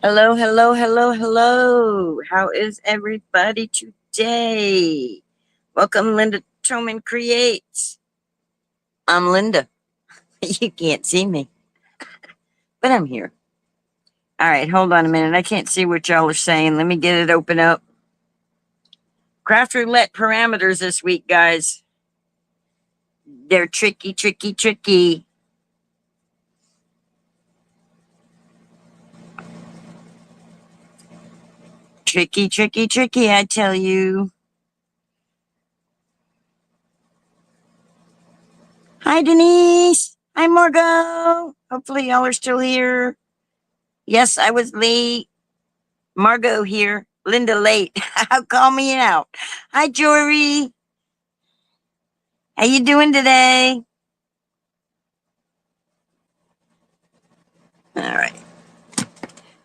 Hello, hello, hello, hello. How is everybody today? Welcome, Linda Troman Creates. I'm Linda. You can't see me, but I'm here. All right, hold on a minute. I can't see what y'all are saying. Let me get it open up. Craft Roulette parameters this week, guys. They're tricky, tricky, tricky. Tricky, tricky, tricky, I tell you. Hi, Denise. Hi, Margot. Hopefully, y'all are still here. Yes, I was late. Margot here. Linda late. Call me out. Hi, Jory. How you doing today? All right.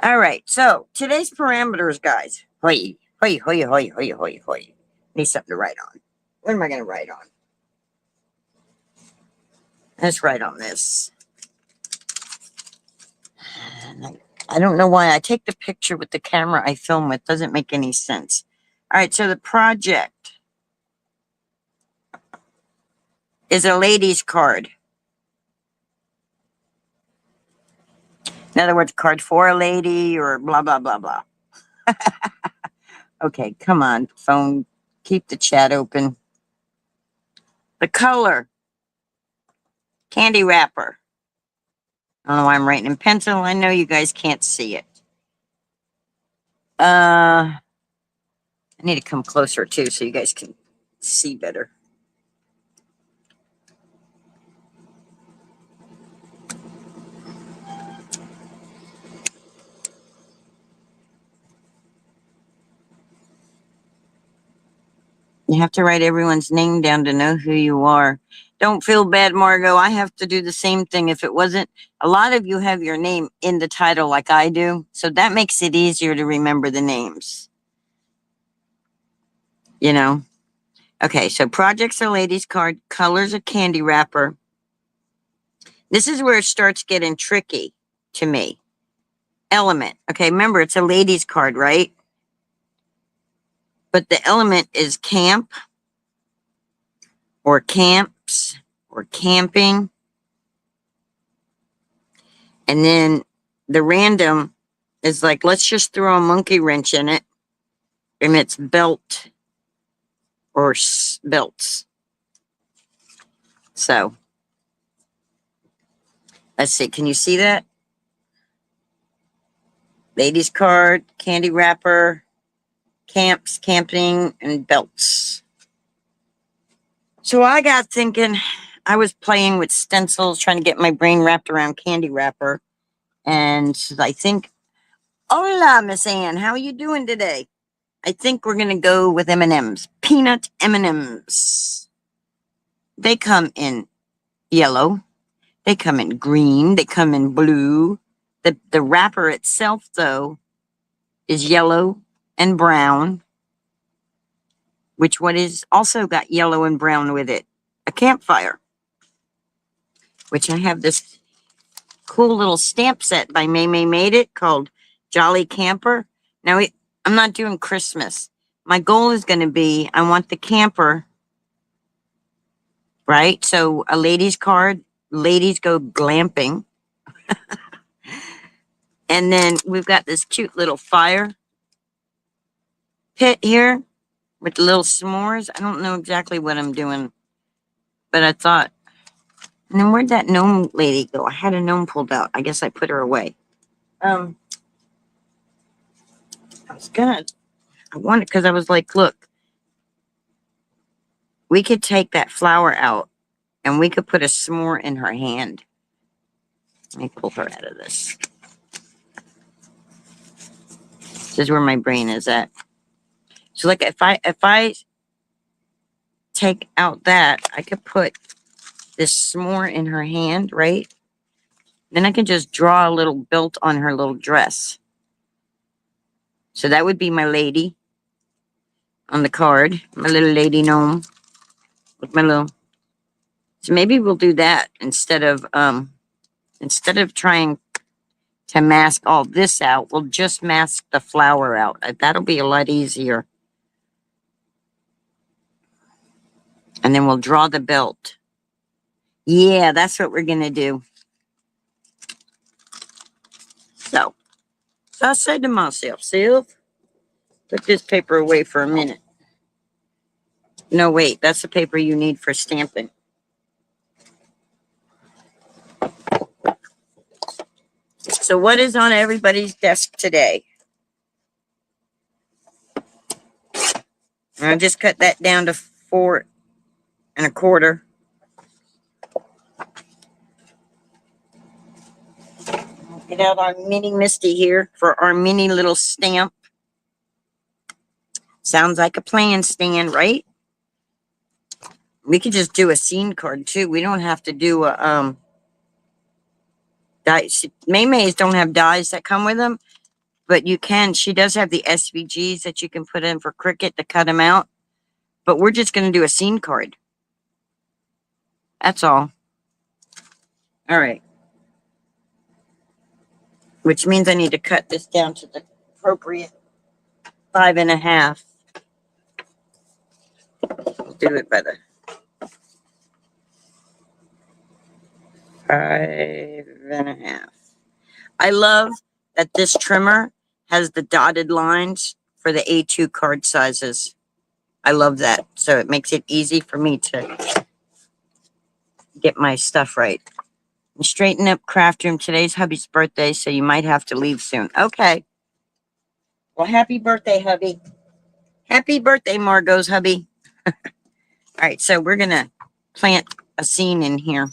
All right. So today's parameters, guys. Hoy, hoy, hoy, hoy, hoy, hoy, hoy. Need something to write on. What am I going to write on? Let's write on this. I don't know why I take the picture with the camera I film with. Doesn't make any sense. All right. So the project is a lady's card. In other words, card for a lady or blah, blah, blah, blah. Okay, come on, phone. Keep the chat open. The color, candy wrapper. I don't know why I'm writing in pencil. I know you guys can't see it. I need to come closer too so you guys can see better. You have to write everyone's name down to know who you are. Don't feel bad, Margot. I have to do the same thing. If it wasn't, a lot of you have your name in the title like I do. So that makes it easier to remember the names. You know? Okay, so projects are ladies card, colors a candy wrapper. This is where it starts getting tricky to me. Element. Okay, remember it's a ladies card, right? But the element is camp or camps or camping. And then the random is like, let's just throw a monkey wrench in it. And it's belt or belts. So let's see. Can you see that? Ladies card, candy wrapper, camps, camping, and belts. So I got thinking, I was playing with stencils, trying to get my brain wrapped around candy wrapper. And I think, hola, Miss Ann, how are you doing today? I think we're going to go with M&Ms, peanut M&Ms. They come in yellow. They come in green. They come in blue. The wrapper itself, though, is yellow and brown, which what is also got yellow and brown with it. A campfire, which I have this cool little stamp set by May Made It called Jolly Camper. Now, I'm not doing Christmas. My goal is going to be, I want the camper, right? So a ladies card, ladies go glamping. And then we've got this cute little fire pit here with little s'mores. I don't know exactly what I'm doing, but I thought, and then where'd that gnome lady go? I had a gnome pulled out. I guess I put her away. I was gonna, I wanted, because I was like, look, we could take that flower out and we could put a s'more in her hand. Let me pull her out of this. This is where my brain is at. So like if I take out that, I could put this s'more in her hand, right? Then I can just draw a little belt on her little dress. So that would be my lady on the card, my little lady gnome with my little. So maybe we'll do that instead of trying to mask all this out. We'll just mask the flower out. That'll be a lot easier. And then we'll draw the belt. Yeah, that's what we're going to do. So I said to myself, Sylv, put this paper away for a minute. No, wait, that's the paper you need for stamping. So what is on everybody's desk today? I'll just cut that down to 4 1/4. Get out our mini Misty here for our mini little stamp. Sounds like a plan, Stan, right? We could just do a scene card too. We don't have to do a die. Maymays don't have dies that come with them, but you can. She does have the SVGs that you can put in for Cricut to cut them out. But we're just going to do a scene card. That's all. All right. Which means I need to cut this down to the appropriate 5 1/2. We'll do it by the 5 1/2. I love that this trimmer has the dotted lines for the A2 card sizes. I love that. So it makes it easy for me to get my stuff right. And straighten up craft room. Today's hubby's birthday, so you might have to leave soon. Okay. Well, happy birthday, hubby. Happy birthday, Margot's hubby. All right, so we're going to plant a scene in here.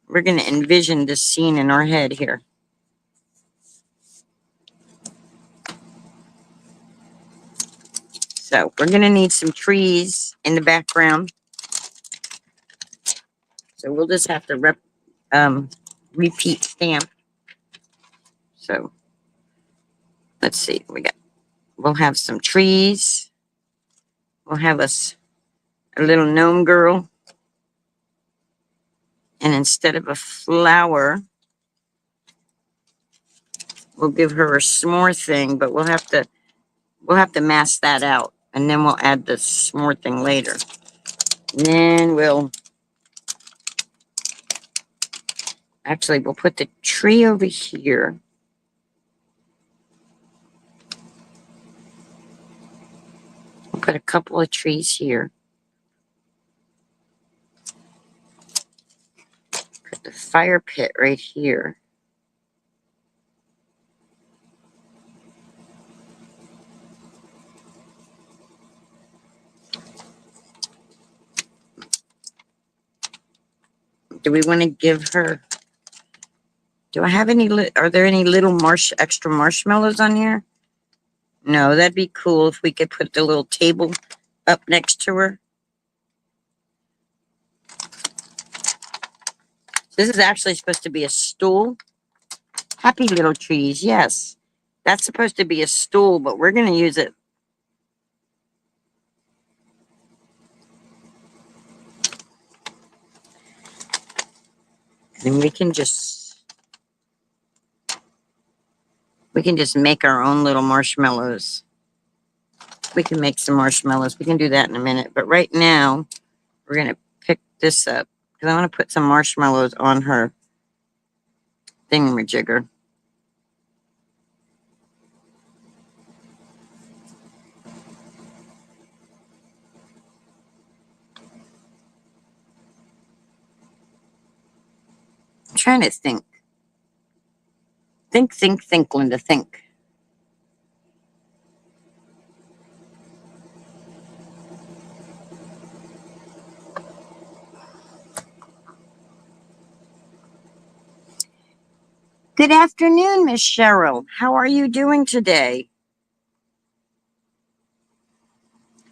We're going to envision this scene in our head here. So we're going to need some trees in the background. So we'll just have to repeat stamp. So let's see. We'll have some trees. We'll have a little gnome girl. And instead of a flower, we'll give her a s'more thing, but we'll have to mask that out. And then we'll add the s'more thing later. And then we'll put the tree over here. We'll put a couple of trees here. Put the fire pit right here. Do we want to give her... Do I have any... Are there any little extra marshmallows on here? No, that'd be cool if we could put the little table up next to her. This is actually supposed to be a stool. Happy little trees, yes. That's supposed to be a stool, but we're going to use it. And we can just make our own little marshmallows. We can make some marshmallows. We can do that in a minute. But right now, we're going to pick this up because I want to put some marshmallows on her thingamajigger. I'm trying to think. Think, Linda, think. Good afternoon, Miss Cheryl. How are you doing today?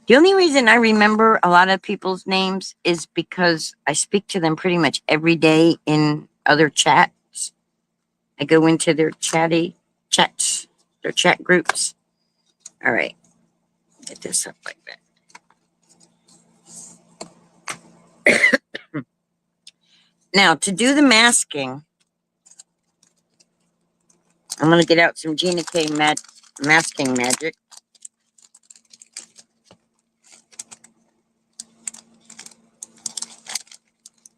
The only reason I remember a lot of people's names is because I speak to them pretty much every day in other chats. I go into their chats, their chat groups. All right. Get this up like that. Now, to do the masking, I'm going to get out some Gina K masking magic.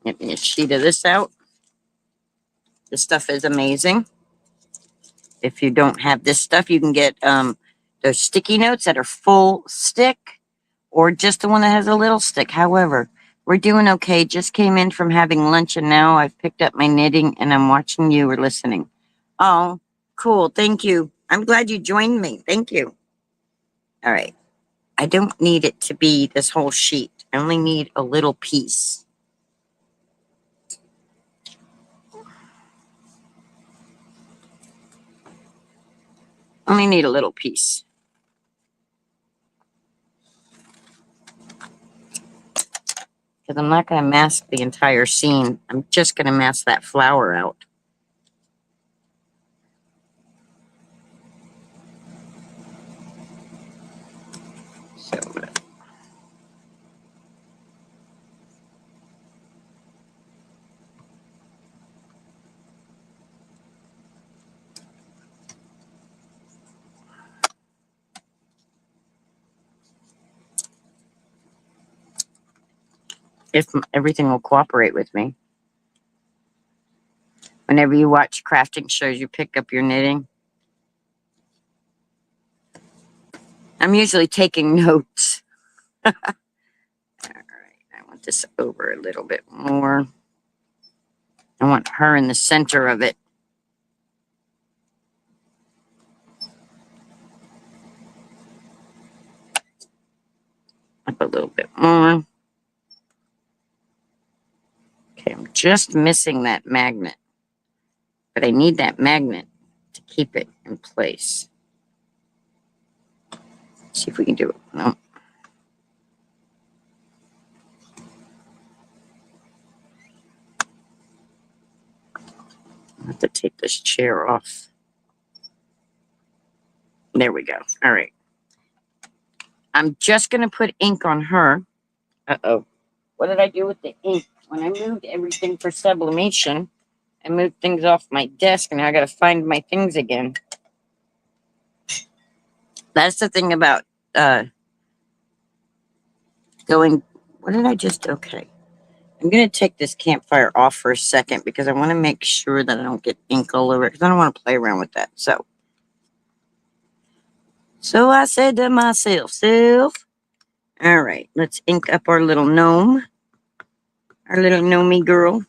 Get me a sheet of this out. This stuff is amazing. If you don't have this stuff, you can get those sticky notes that are full stick or just the one that has a little stick. However, we're doing okay. Just came in from having lunch and now I've picked up my knitting and I'm watching you or listening. Oh, cool. Thank you. I'm glad you joined me. Thank you. All right. I don't need it to be this whole sheet. I only need a little piece. Only need a little piece. Because I'm not going to mask the entire scene. I'm just going to mask that flower out. So if everything will cooperate with me. Whenever you watch crafting shows, you pick up your knitting. I'm usually taking notes. All right, I want this over a little bit more. I want her in the center of it. Up a little bit more. Okay, I'm just missing that magnet. But I need that magnet to keep it in place. See if we can do it. No. I have to take this chair off. There we go. All right. I'm just going to put ink on her. Uh-oh. What did I do with the ink? When I moved everything for sublimation, I moved things off my desk, and now I got to find my things again. That's the thing about going... What did I just... Okay. I'm going to take this campfire off for a second because I want to make sure that I don't get ink all over it because I don't want to play around with that. So I said to myself, all right, let's ink up our little gnome, our little gnomey girl.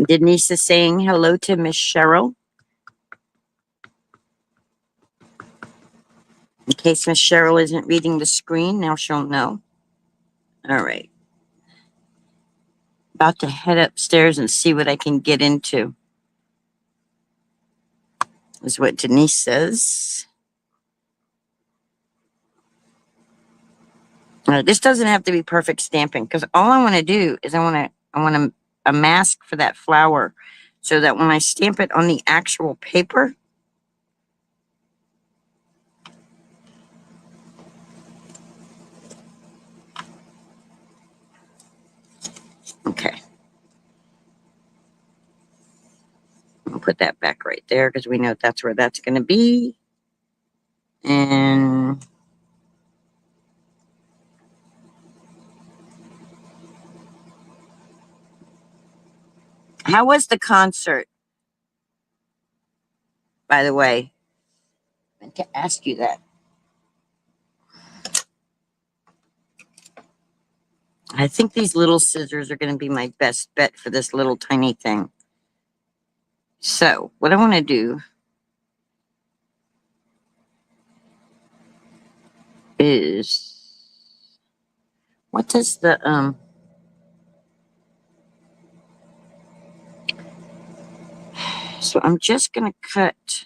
Denise is saying hello to Miss Cheryl. In case Miss Cheryl isn't reading the screen, now she'll know. All right. About to head upstairs and see what I can get into. Is what Denise says. This doesn't have to be perfect stamping because all I want to do is I want a mask for that flower so that when I stamp it on the actual paper, okay. I'll put that back right there because we know that's where that's going to be. And how was the concert, by the way? I meant to ask you that. I think these little scissors are going to be my best bet for this little tiny thing. So what I want to do is, what does the, so I'm just going to cut.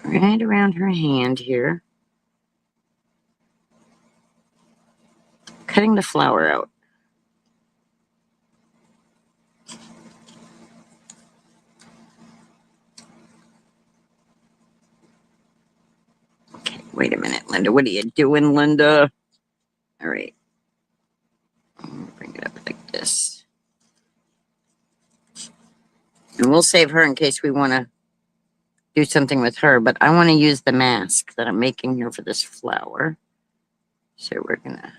Right around her hand here. Cutting the flower out. Wait a minute, Linda. What are you doing, Linda? All right. Bring it up like this. And we'll save her in case we want to do something with her. But I want to use the mask that I'm making here for this flower. So we're going to...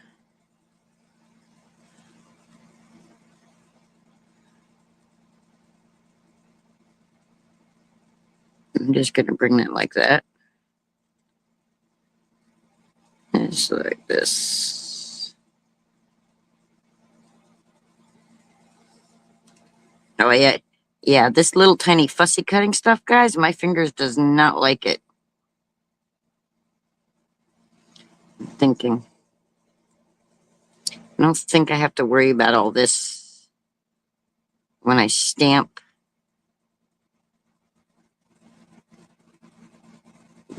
I'm just going to bring that like that. Just like this. Oh, yeah. Yeah, this little tiny fussy cutting stuff, guys, my fingers does not like it. I'm thinking. I don't think I have to worry about all this when I stamp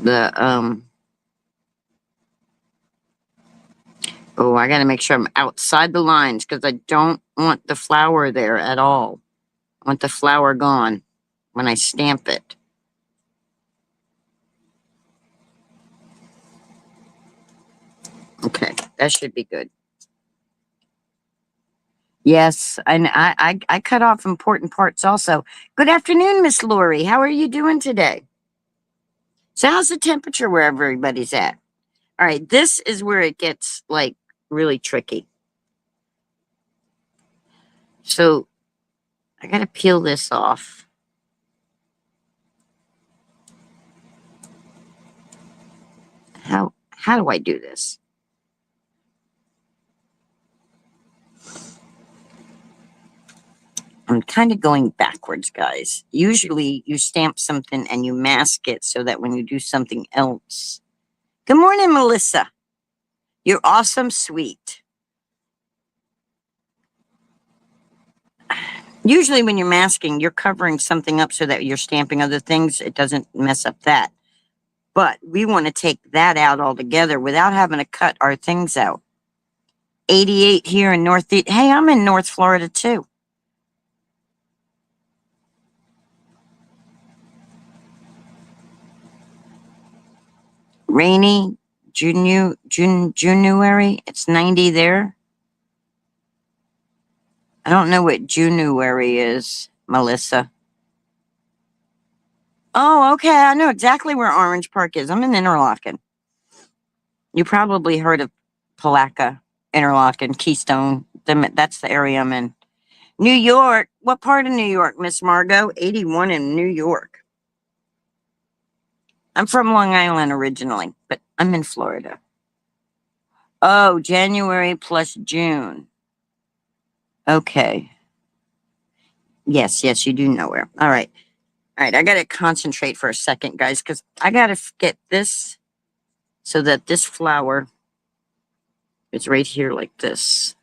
the, oh, I got to make sure I'm outside the lines because I don't want the flower there at all. I want the flower gone when I stamp it. Okay, that should be good. Yes, and I cut off important parts also. Good afternoon, Miss Lori. How are you doing today? So how's the temperature where everybody's at? All right, this is where it gets like really tricky. So I got to peel this off. How do I do this? I'm kind of going backwards, guys. Usually you stamp something and you mask it so that when you do something else. Good morning, Melissa. You're awesome, sweet. Usually when you're masking, you're covering something up so that you're stamping other things. It doesn't mess up that. But we want to take that out altogether without having to cut our things out. 88 here in Northeast. Hey, I'm in North Florida too. Rainy, January. It's 90 there. I don't know what January is, Melissa. Oh, okay. I know exactly where Orange Park is. I'm in Interlaken. You probably heard of Palaca, Interlaken, Keystone. That's the area I'm in. New York. What part of New York, Miss Margot? 81 in New York. I'm from Long Island originally, but I'm in Florida. Oh, January plus June. Okay. Yes, you do know where. All right. All right, I got to concentrate for a second, guys, because I got to get this so that this flower is right here like this.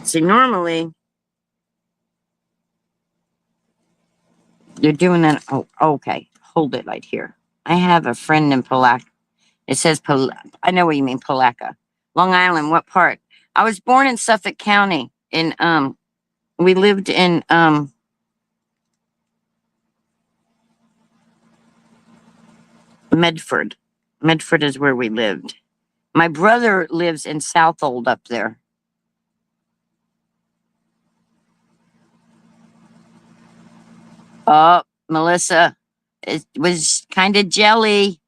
See, normally you're doing that. Oh, okay. Hold it right here. I have a friend in Palaca. It says, I know what you mean, Palaca. Long Island, what part? I was born in Suffolk County. We lived in, Medford. Medford is where we lived. My brother lives in Southold up there. Oh, Melissa, it was kind of jelly.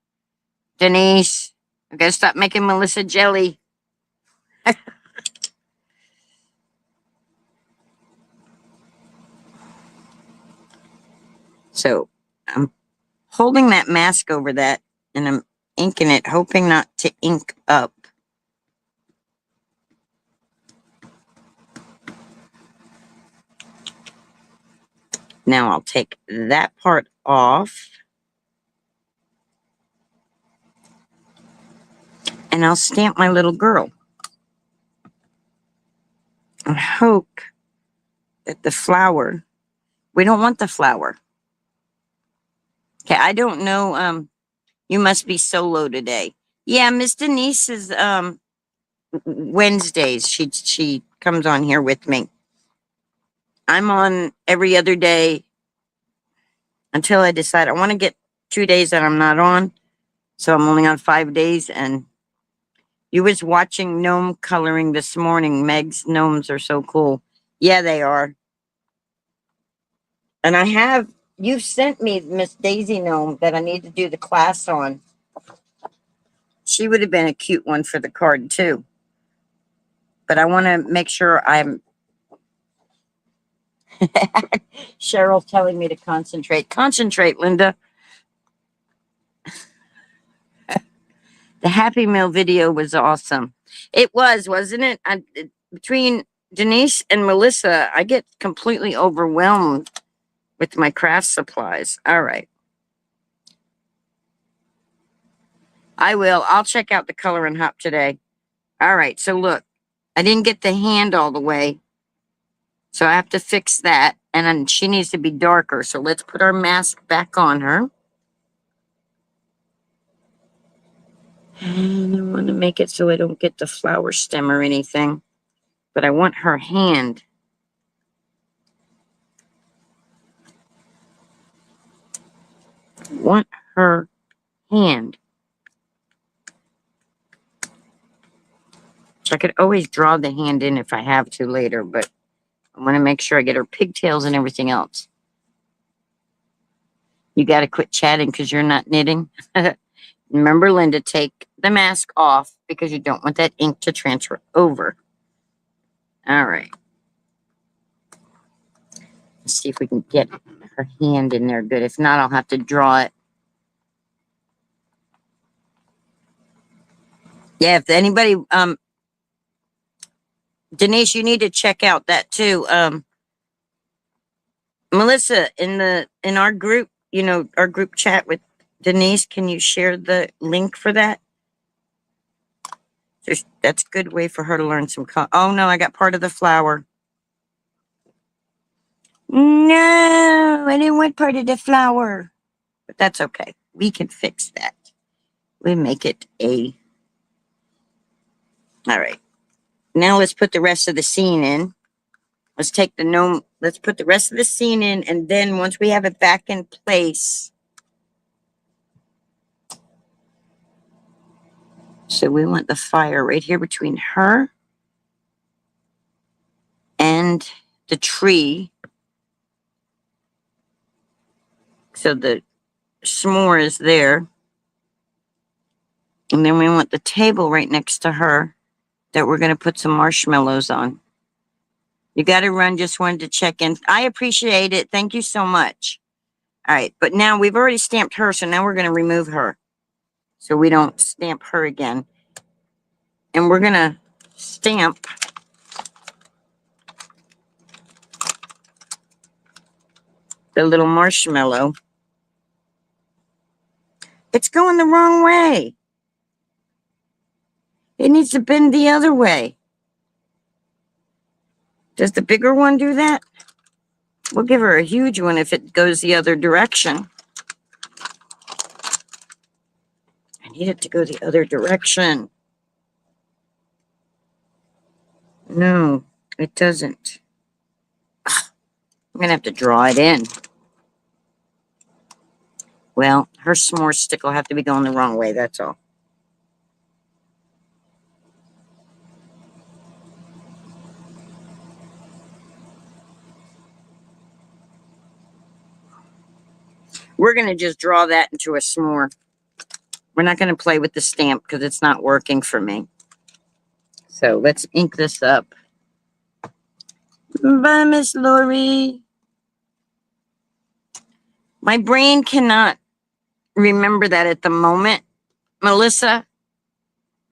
Denise, I gotta stop making Melissa jelly. So I'm holding that mask over that and I'm inking it, hoping not to ink up. Now I'll take that part off. And I'll stamp my little girl. I hope that the flower, we don't want the flower. Okay, I don't know, you must be solo today. Yeah, Miss Denise is Wednesdays. She comes on here with me. I'm on every other day. until I decide. I want to get 2 days that I'm not on. So I'm only on 5 days. And you was watching gnome coloring this morning. Meg's gnomes are so cool. Yeah, they are. And you've sent me Miss Daisy gnome that I need to do the class on. She would have been a cute one for the card too. But I want to make sure I'm Cheryl's telling me to concentrate. Concentrate, Linda. The Happy Meal video was awesome. It was, wasn't it? Between Denise and Melissa, I get completely overwhelmed with my craft supplies. All right. I will. I'll check out the Color and Hop today. All right. So look, I didn't get the hand all the way. So I have to fix that. And then she needs to be darker. So let's put our mask back on her. And I want to make it so I don't get the flower stem or anything. But I want her hand. Want her hand. So I could always draw the hand in if I have to later, but I want to make sure I get her pigtails and everything else. You got to quit chatting because you're not knitting. Remember, Linda, take the mask off because you don't want that ink to transfer over. All right. Let's see if we can get her hand in there good. If not, I'll have to draw it. Yeah, if anybody, Denise, you need to check out that too. Melissa, in our group, our group chat with Denise, can you share the link for that? That's a good way for her to learn some color. Oh no, I got part of the flower. No, I didn't want part of the flower. But that's okay. We can fix that. We make it all right. Now let's put the rest of the scene in. Let's take the gnome. Let's put the rest of the scene in. And then once we have it back in place. So we want the fire right here between her and the tree. So the s'more is there. And then we want the table right next to her that we're going to put some marshmallows on. You got to run. Just wanted to check in. I appreciate it. Thank you so much. All right. But now we've already stamped her. So now we're going to remove her. So we don't stamp her again. And we're going to stamp the little marshmallow. It's going the wrong way. It needs to bend the other way. Does the bigger one do that? We'll give her a huge one if it goes the other direction. I need it to go the other direction. No, it doesn't. I'm going to have to draw it in. Well, her s'more stick will have to be going the wrong way, that's all. We're going to just draw that into a s'more. We're not going to play with the stamp because it's not working for me. So let's ink this up. Bye, Miss Lori. My brain cannot remember that at the moment. Melissa,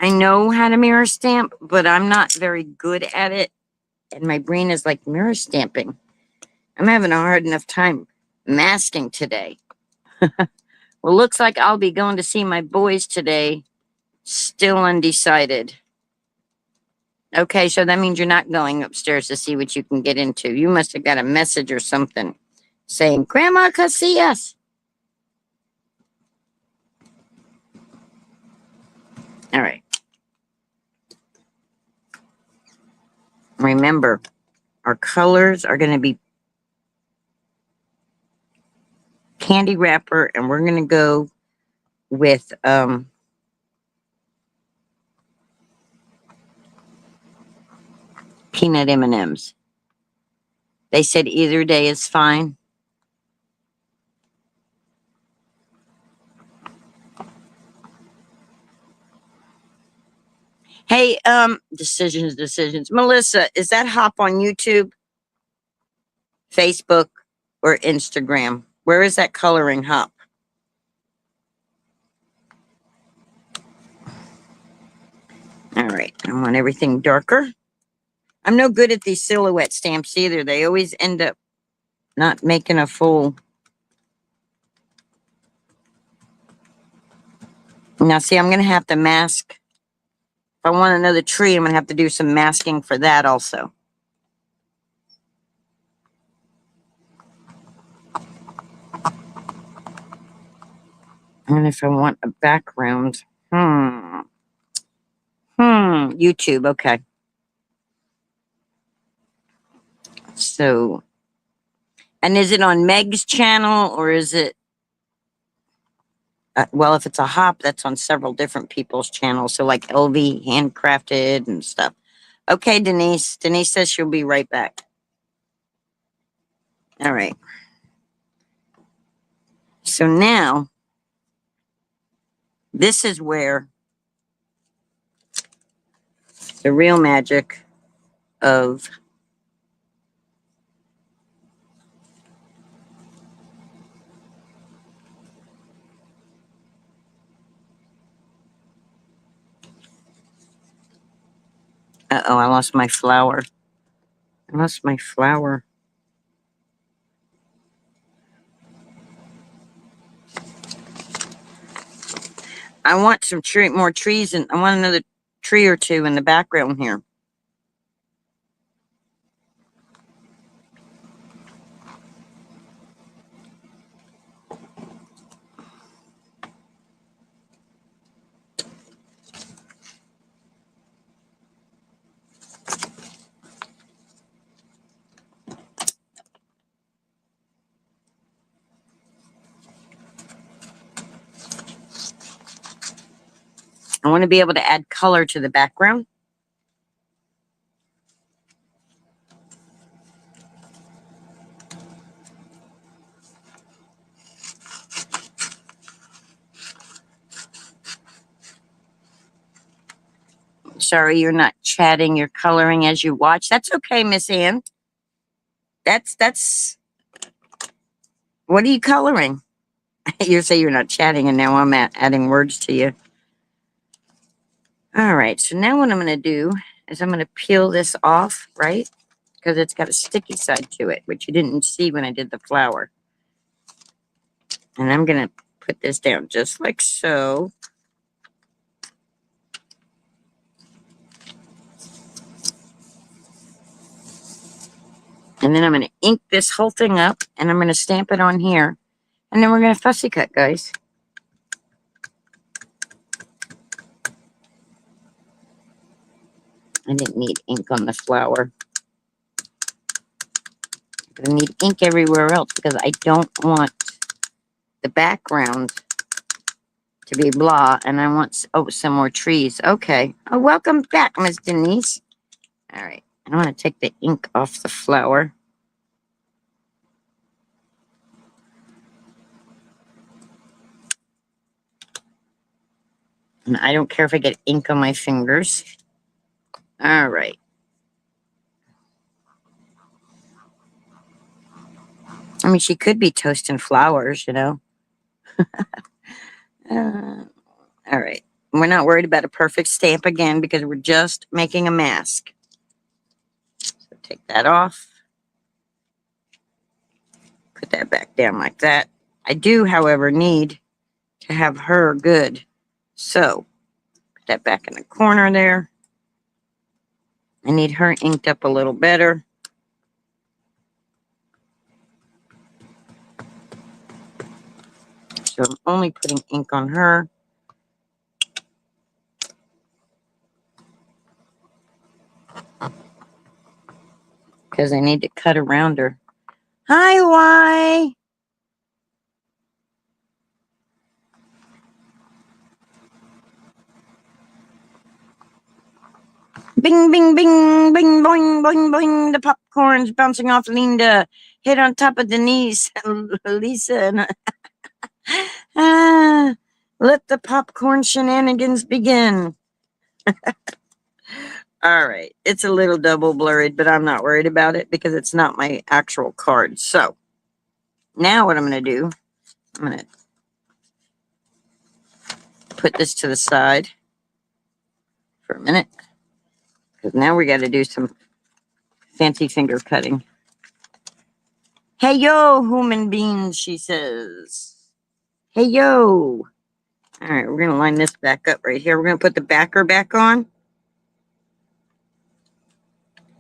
I know how to mirror stamp, but I'm not very good at it. And my brain is like mirror stamping. I'm having a hard enough time masking today. Well, looks like I'll be going to see my boys today. Still undecided. Okay, so that means you're not going upstairs to see what you can get into. You must have got a message or something saying, Grandma could see us. All right. Remember, our colors are going to be candy wrapper, and we're going to go with peanut M&Ms. They said either day is fine. Hey, decisions. Melissa, is that Hop on YouTube, Facebook, or Instagram? Where is that coloring Hop? All right, I want everything darker. I'm no good at these silhouette stamps either. They always end up not making a full. Now, see, I'm going to have to mask. If I want another tree, I'm going to have to do some masking for that also. And if I want a background, YouTube, okay. So, and is it on Meg's channel or is it, well, if it's a Hop, that's on several different people's channels. So like LV Handcrafted and stuff. Okay, Denise. Denise says she'll be right back. All right. So now, this is where the real magic of uh-oh, I lost my flower. I lost my flower. I want some more trees, and I want another tree or two in the background here. I want to be able to add color to the background. Sorry, you're not chatting, you're coloring as you watch. That's okay, Miss Ann. That's, what are you coloring? You say you're not chatting, and now I'm adding words to you. All right, so now what I'm going to do is I'm going to peel this off, right? Because it's got a sticky side to it, which you didn't see when I did the flower. And I'm going to put this down just like so. And then I'm going to ink this whole thing up, and I'm going to stamp it on here. And then we're going to fussy cut, guys. I didn't need ink on the flower. But I need ink everywhere else because I don't want the background to be blah. And I want, some more trees. Okay. Oh, welcome back, Miss Denise. All right. I want to take the ink off the flower. And I don't care if I get ink on my fingers. All right. I mean, she could be toasting flowers, you know. All right. We're not worried about a perfect stamp again because we're just making a mask. So take that off. Put that back down like that. I do, however, need to have her good. So put that back in the corner there. I need her inked up a little better. So I'm only putting ink on her. Because I need to cut around her. Hi, Y. Bing, bing, bing, bing, boing, boing, boing. The popcorn's bouncing off Linda. Hit on top of Denise and Lisa. And let the popcorn shenanigans begin. All right. It's a little double blurred, but I'm not worried about it because it's not my actual card. So now what I'm going to do, I'm going to put this to the side for a minute because now we got to do some fancy finger cutting. Hey, yo, human beings, she says. Hey, yo. All right, we're going to line this back up right here. We're going to put the backer back on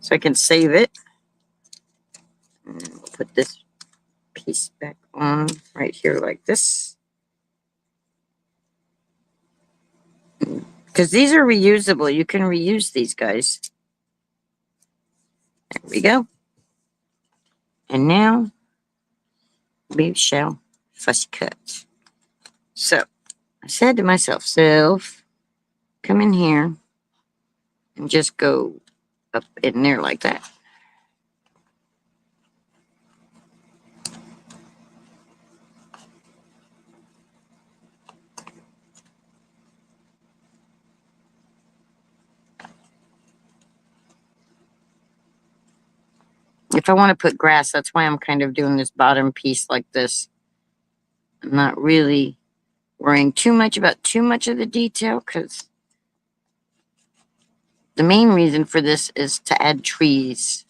so I can save it. And we'll put this piece back on right here like this. Because these are reusable. You can reuse these guys. There we go. And now we shall fussy cut. So I said to myself, come in here and just go up in there like that. If I want to put grass, that's why I'm kind of doing this bottom piece like this. I'm not really worrying too much about too much of the detail because the main reason for this is to add trees.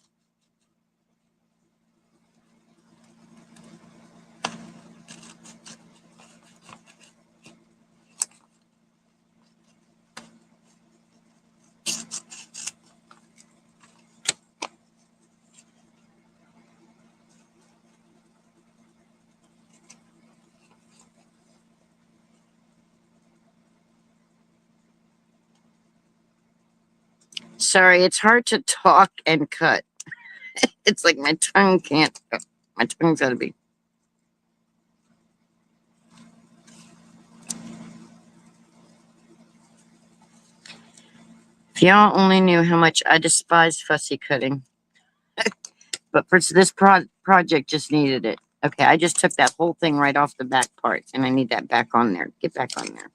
Sorry, it's hard to talk and cut. It's like my tongue can't, my tongue's gotta be. If y'all only knew how much I despise fussy cutting. But for this project just needed it. Okay, I just took that whole thing right off the back part, and I need that back on there. Get back on there.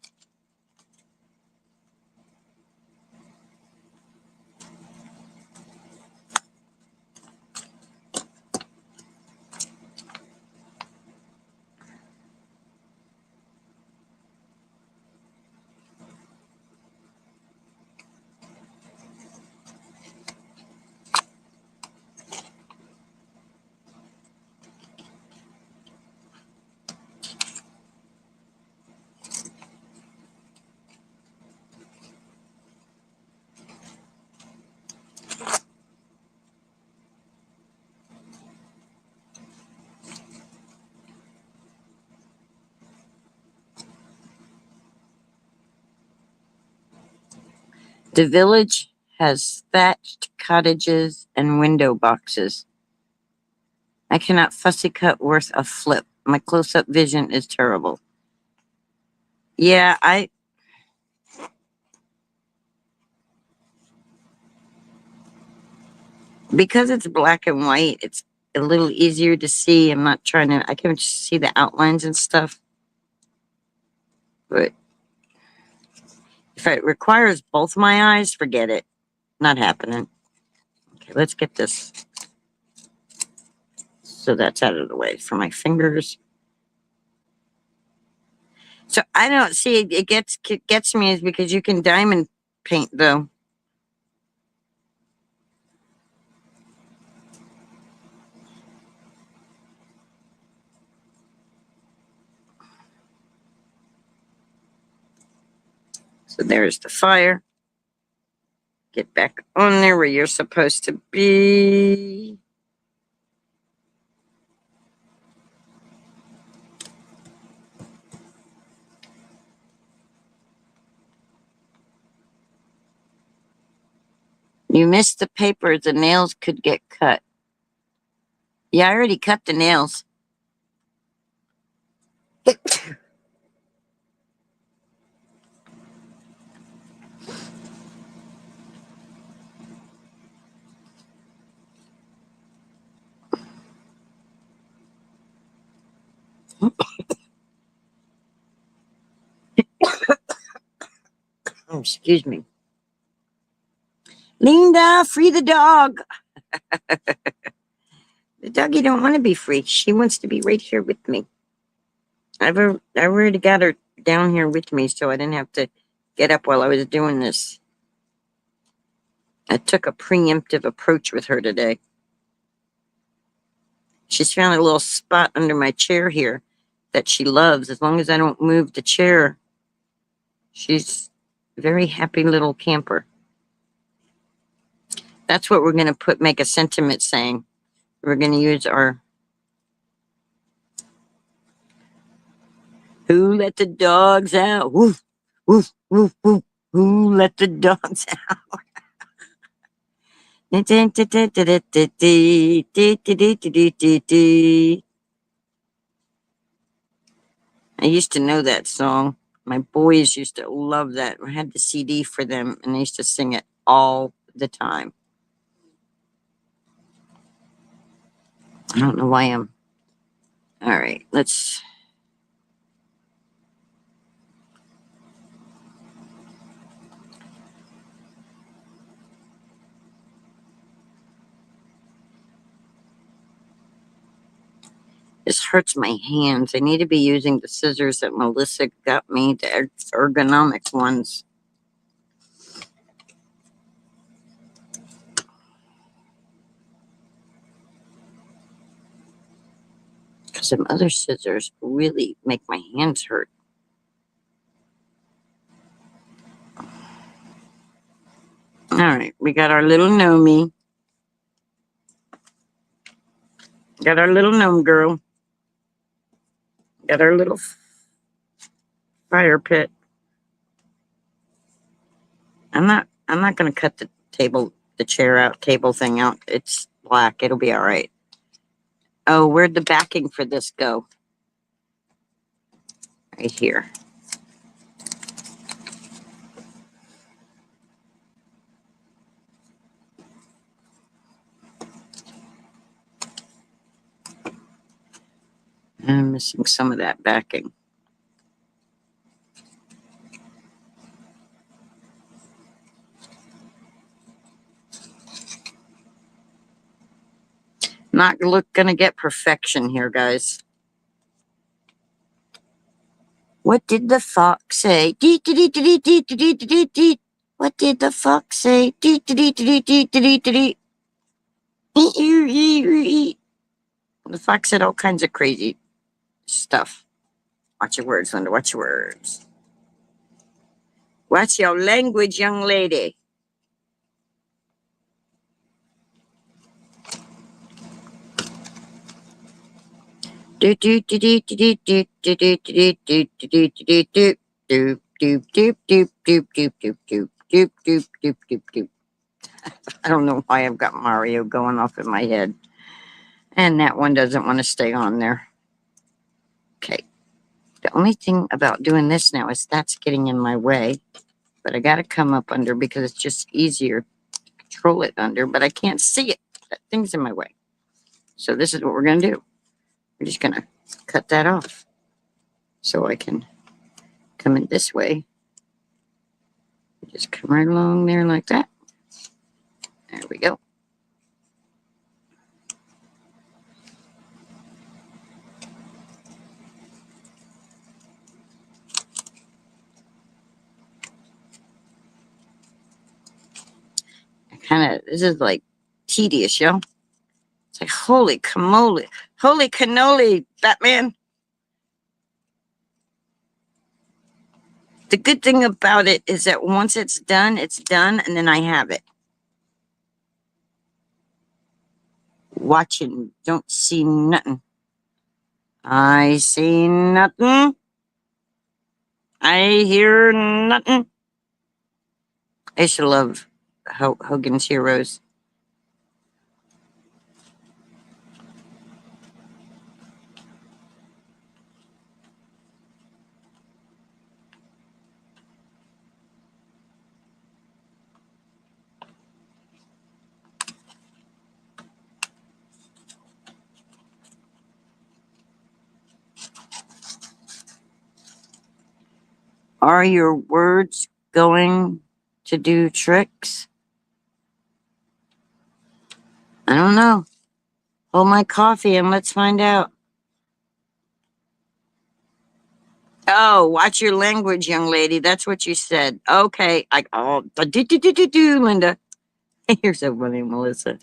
The village has thatched cottages and window boxes. I cannot fussy cut worth a flip. My close-up vision is terrible. Yeah, because it's black and white, it's a little easier to see. I'm not trying to, I can just see the outlines and stuff. But if it requires both my eyes, forget it. Not happening. Okay, let's get this. So that's out of the way for my fingers. So I don't see it gets me is because you can diamond paint though. So there's the fire. Get back on there where you're supposed to be. You missed the paper. The nails could get cut. Yeah, I already cut the nails. Excuse me. Linda, free the dog. The doggy don't want to be free. She wants to be right here with me. I already got her down here with me, so I didn't have to get up while I was doing this. I took a preemptive approach with her today. She's found a little spot under my chair here that she loves. As long as I don't move the chair, she's a very happy little camper. That's what we're going to make a sentiment saying. We're going to use our "Who let the dogs out? Woof, woof, woof, woof. Who let the dogs out?" I used to know that song. My boys used to love that. I had the CD for them, and they used to sing it all the time. I don't know why I'm... All right, let's... This hurts my hands. I need to be using the scissors that Melissa got me, the ergonomic ones. Because some other scissors really make my hands hurt. All right, we got our little Nomi. Got our little gnome girl. Got our little fire pit. I'm not gonna cut the chair out, table thing out. It's black. It'll be all right. Oh, where'd the backing for this go? Right here. I'm missing some of that backing. Not gonna get perfection here, guys. What did the fox say? What did the fox say? The fox said all kinds of crazy stuff. Watch your words, Linda. Watch your words. Watch your language, young lady. I don't know why I've got Mario going off in my head. And that one doesn't want to stay on there. Okay. The only thing about doing this now is that's getting in my way. But I got to come up under because it's just easier to control it under. But I can't see it. That thing's in my way. So this is what we're going to do. We're just going to cut that off. So I can come in this way. Just come right along there like that. There we go. This is like tedious, yo. It's like, holy cannoli, Batman. The good thing about it is that once it's done, and then I have it. Watching, don't see nothing. I see nothing. I hear nothing. I used to love Hogan's Heroes. Are your words going to do tricks? I don't know. Hold my coffee and let's find out. Oh, watch your language, young lady. That's what you said. Okay. Linda. You're so funny, Melissa.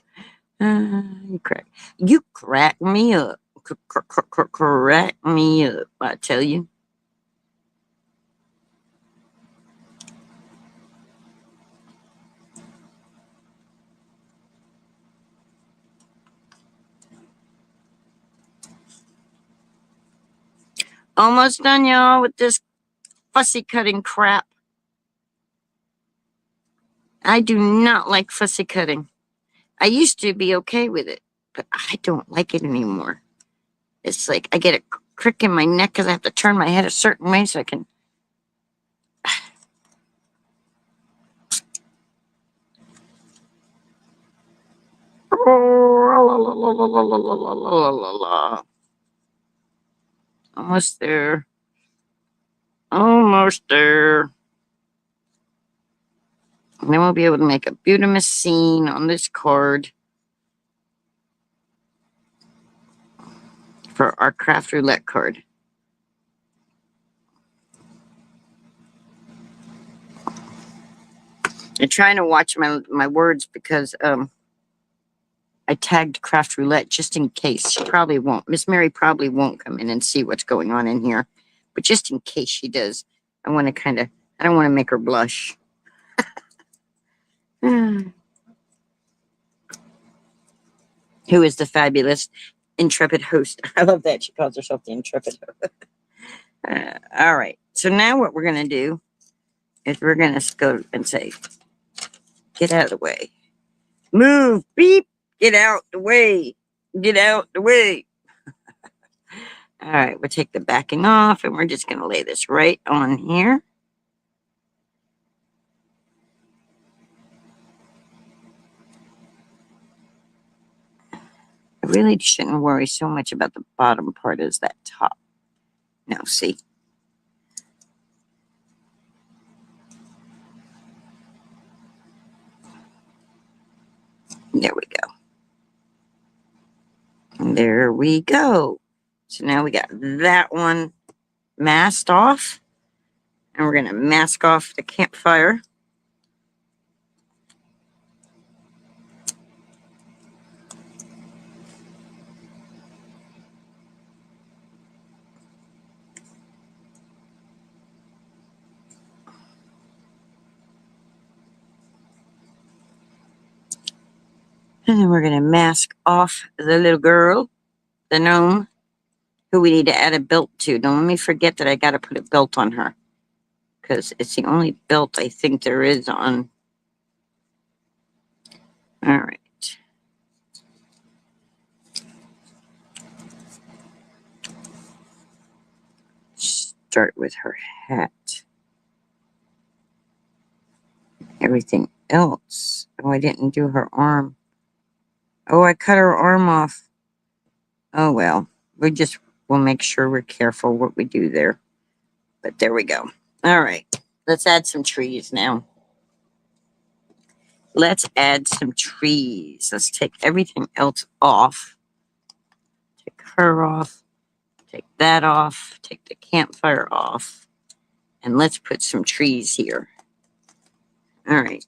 You crack me up. Crack me up, I tell you. Almost done, y'all, with this fussy cutting crap. I do not like fussy cutting. I used to be okay with it, but I don't like it anymore. It's like I get a crick in my neck because I have to turn my head a certain way so I can. Almost there. Almost there. And then we'll be able to make a beautiful scene on this card for our Craft Roulette card. I'm trying to watch my words because I tagged Craft Roulette just in case. She probably won't. Miss Mary probably won't come in and see what's going on in here. But just in case she does, I want to I don't want to make her blush. Who is the fabulous intrepid host? I love that she calls herself the intrepid host. All right. So now what we're going to do is we're going to go and say, get out of the way. Move, beep, get out the way. Get out the way. All right, we'll take the backing off and we're just going to lay this right on here. I really shouldn't worry so much about the bottom part as that top. Now, see? There we go. And there we go. So now we got that one masked off. And we're going to mask off the campfire. And then we're going to mask off the little girl, the gnome, who we need to add a belt to. Don't let me forget that I got to put a belt on her, because it's the only belt I think there is on. All right. Start with her hat. Everything else. Oh, I didn't do her arm. Oh, I cut her arm off. Oh, well. We'll make sure we're careful what we do there. But there we go. All right. Let's add some trees now. Let's add some trees. Let's take everything else off. Take her off. Take that off. Take the campfire off. And let's put some trees here. All right.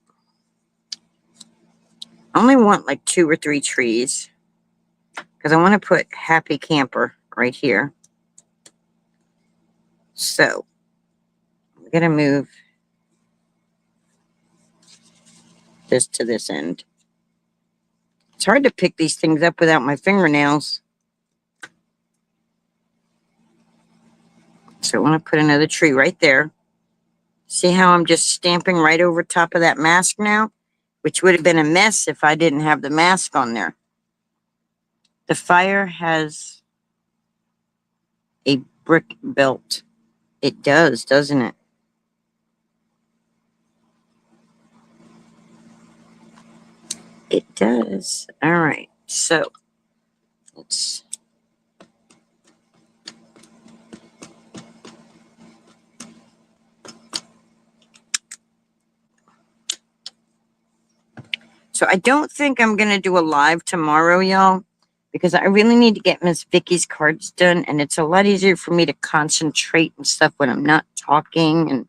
I only want like 2 or 3 trees, because I want to put Happy Camper right here. So I'm going to move this to this end. It's hard to pick these things up without my fingernails. So I want to put another tree right there. See how I'm just stamping right over top of that mask now? Which would have been a mess if I didn't have the mask on there. The fire has a brick belt. It does, doesn't it? It does. All right. So let's So I don't think I'm going to do a live tomorrow, y'all, because I really need to get Miss Vicky's cards done. And it's a lot easier for me to concentrate and stuff when I'm not talking.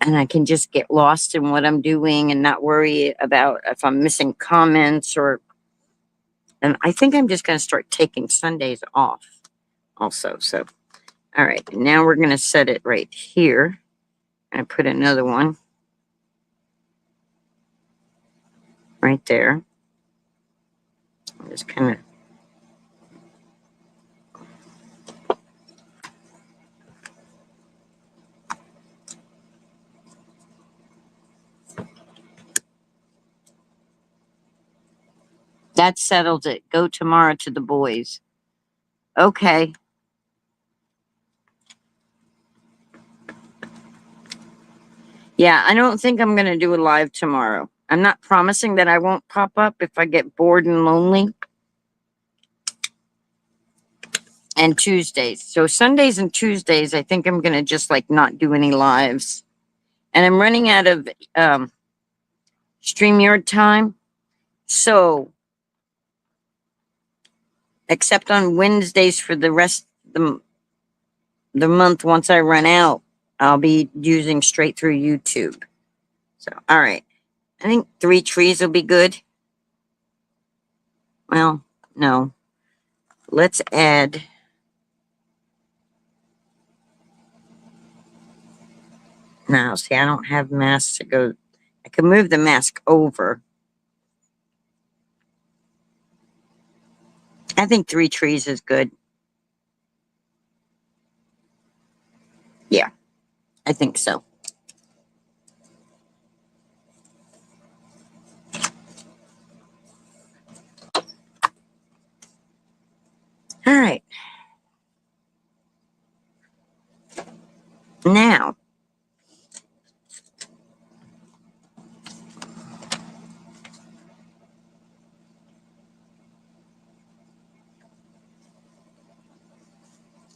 And I can just get lost in what I'm doing and not worry about if I'm missing comments or. And I think I'm just going to start taking Sundays off also. So, all right. Now we're going to set it right here. And put another one right there. Just kind of. That settles it. Go tomorrow to the boys. Okay. Yeah, I don't think I'm going to do a live tomorrow. I'm not promising that I won't pop up if I get bored and lonely. And Tuesdays. So Sundays and Tuesdays, I think I'm going to just like not do any lives. And I'm running out of StreamYard time. So, except on Wednesdays for the rest of the month, once I run out, I'll be using straight through YouTube. So, all right. I think 3 trees will be good. Well, no. Let's add. Now, see, I don't have masks to go. I can move the mask over. I think 3 trees is good. Yeah, I think so. All right. Now,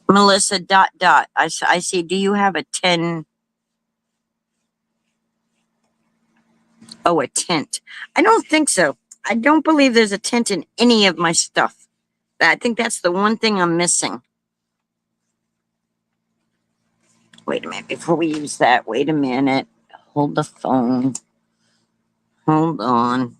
Melissa, ... I see. Do you have a 10? Oh, a tent. I don't think so. I don't believe there's a tent in any of my stuff. I think that's the one thing I'm missing. Wait a minute. Before we use that, wait a minute. Hold the phone. Hold on.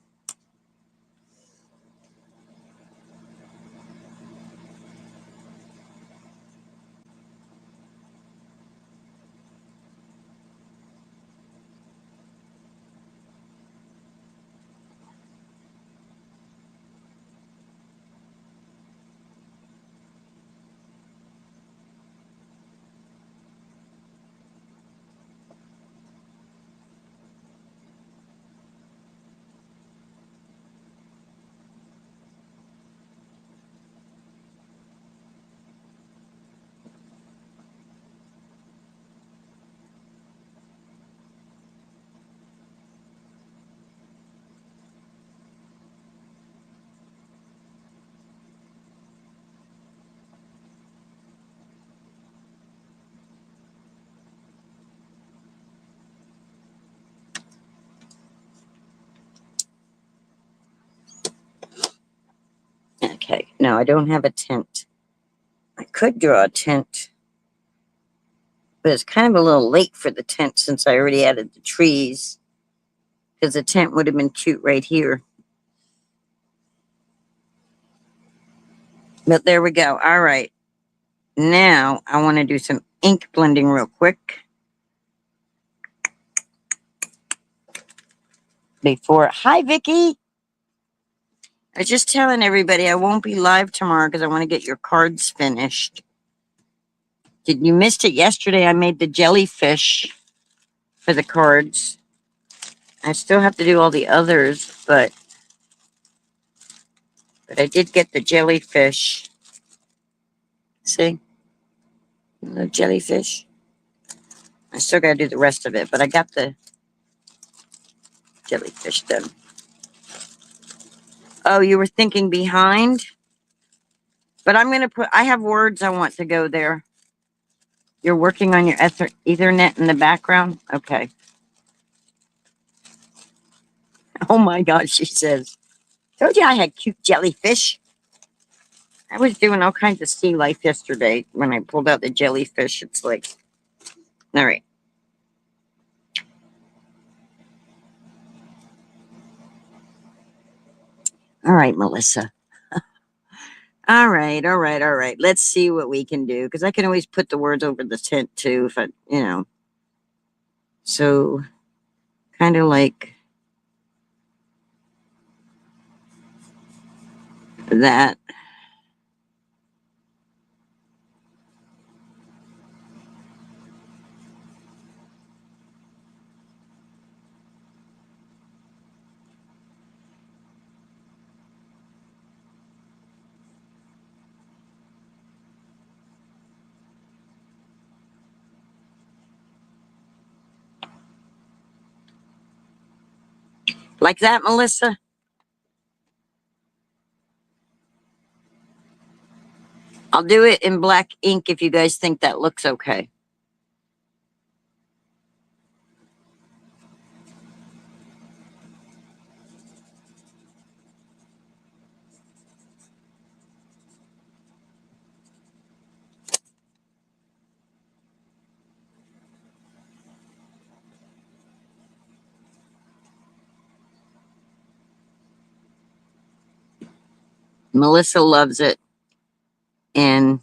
Okay. No, I don't have a tent. I could draw a tent, but it's kind of a little late for the tent since I already added the trees. Because the tent would have been cute right here. But there we go. All right. Now I want to do some ink blending real quick. Hi, Vicky. I was just telling everybody I won't be live tomorrow because I want to get your cards finished. You missed it yesterday? I made the jellyfish for the cards. I still have to do all the others, but I did get the jellyfish. See? The jellyfish. I still got to do the rest of it, but I got the jellyfish done. Oh, you were thinking behind? But I'm going to I have words I want to go there. You're working on your Ethernet in the background? Okay. Oh my God, she says. Told you I had cute jellyfish. I was doing all kinds of sea life yesterday when I pulled out the jellyfish. It's like, all right. All right, Melissa. All right, all right, all right. Let's see what we can do because I can always put the words over the tent too if I, you know. So, kind of like that. Like that, Melissa? I'll do it in black ink if you guys think that looks okay. Melissa loves it, and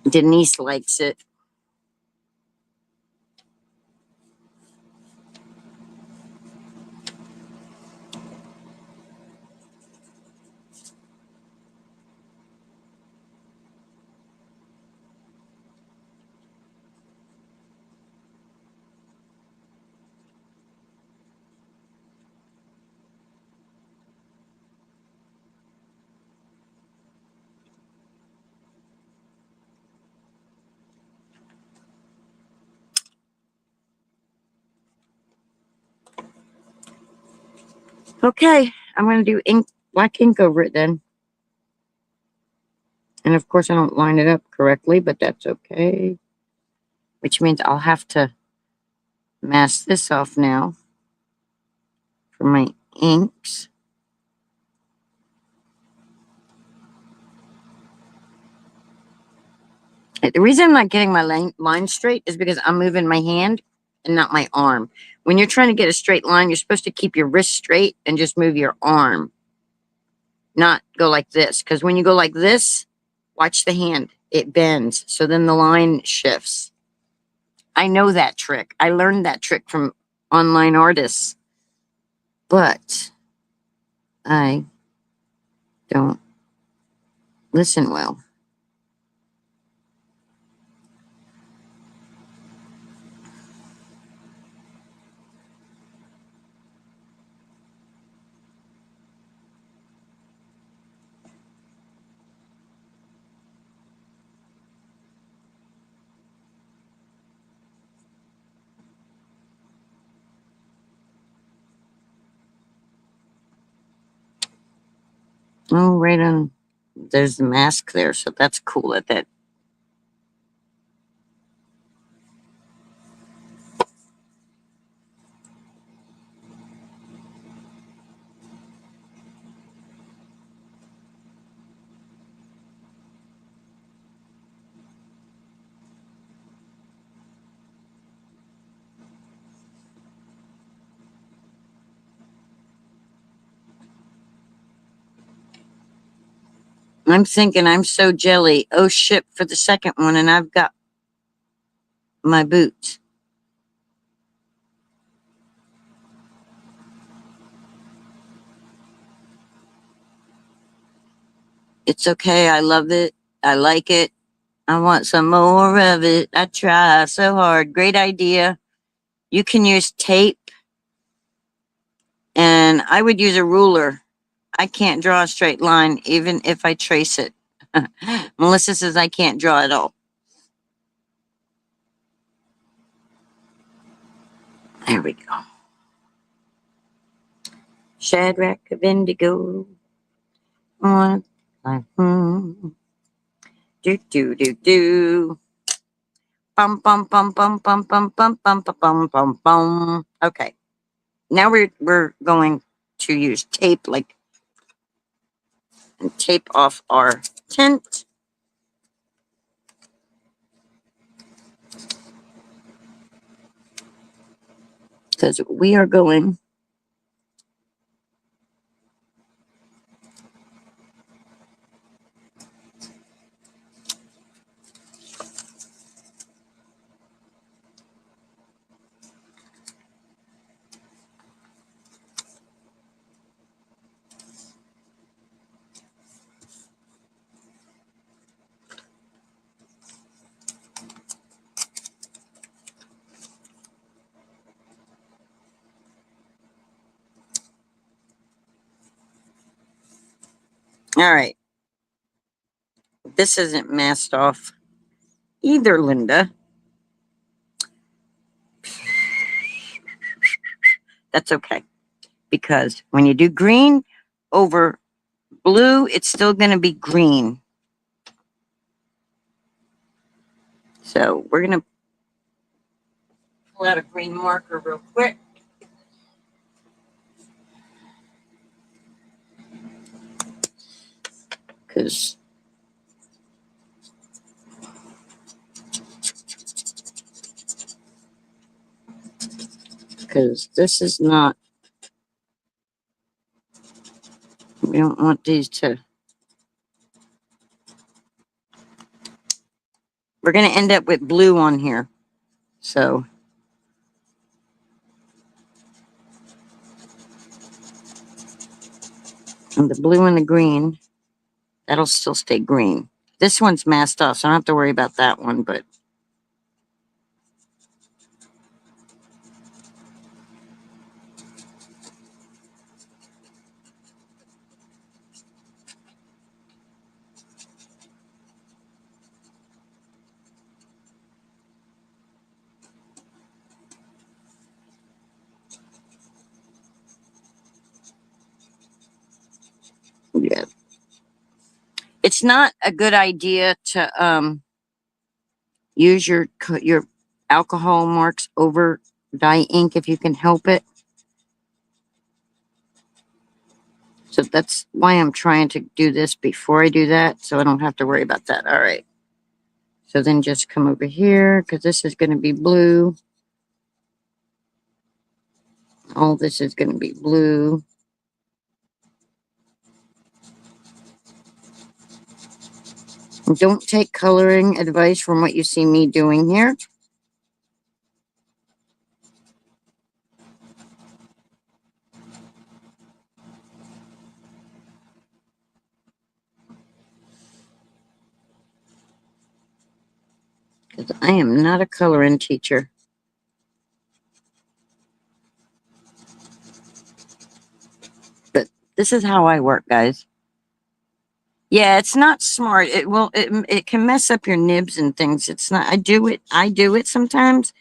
Denise likes it. Okay, I'm going to do ink, black ink over it then. And of course, I don't line it up correctly, but that's okay. Which means I'll have to mask this off now for my inks. The reason I'm not getting my line straight is because I'm moving my hand and not my arm. When you're trying to get a straight line, you're supposed to keep your wrist straight and just move your arm, not go like this. Because when you go like this, watch the hand. It bends. So then the line shifts. I know that trick. I learned that trick from online artists. But I don't listen well. Oh, right on. There's the mask there, so that's cool at that. I'm thinking I'm so jelly. Oh shit for the second one, and I've got my boots. It's okay. I love it. I like it. I want some more of it. I try so hard. Great idea. You can use tape, and I would use a ruler. I can't draw a straight line, even if I trace it. Melissa says I can't draw at all. There we go. Shadrach of Indigo. On like, Do do do do. Bum bum bum bum bum bum bum bum bum bum bum bum. Okay. Now we're going to use tape and tape off our tint. Because we are going all right. This isn't masked off either, Linda. That's okay. Because when you do green over blue, it's still going to be green. So we're going to pull out a green marker real quick. Because this is not, we don't want these to, we're going to end up with blue on here. So and the blue and the green, that'll still stay green. This one's masked off, so I don't have to worry about that one, but yeah. It's not a good idea to use your alcohol marks over dye ink if you can help it. So that's why I'm trying to do this before I do that, so I don't have to worry about that. All right. So then just come over here, because this is going to be blue. All this is going to be blue. And don't take coloring advice from what you see me doing here. Because I am not a coloring teacher. But this is how I work, guys. Yeah, it's not smart. It can mess up your nibs and things. It's not, I do it sometimes,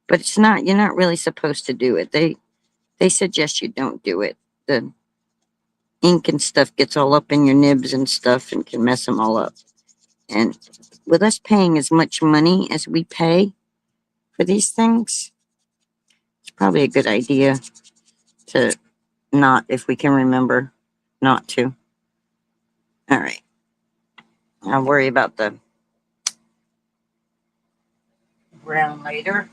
but it's not, you're not really supposed to do it. They suggest you don't do it. The ink and stuff gets all up in your nibs and stuff and can mess them all up. And with us paying as much money as we pay for these things, it's probably a good idea to not, if we can remember not to. All right. I'll worry about the brown later.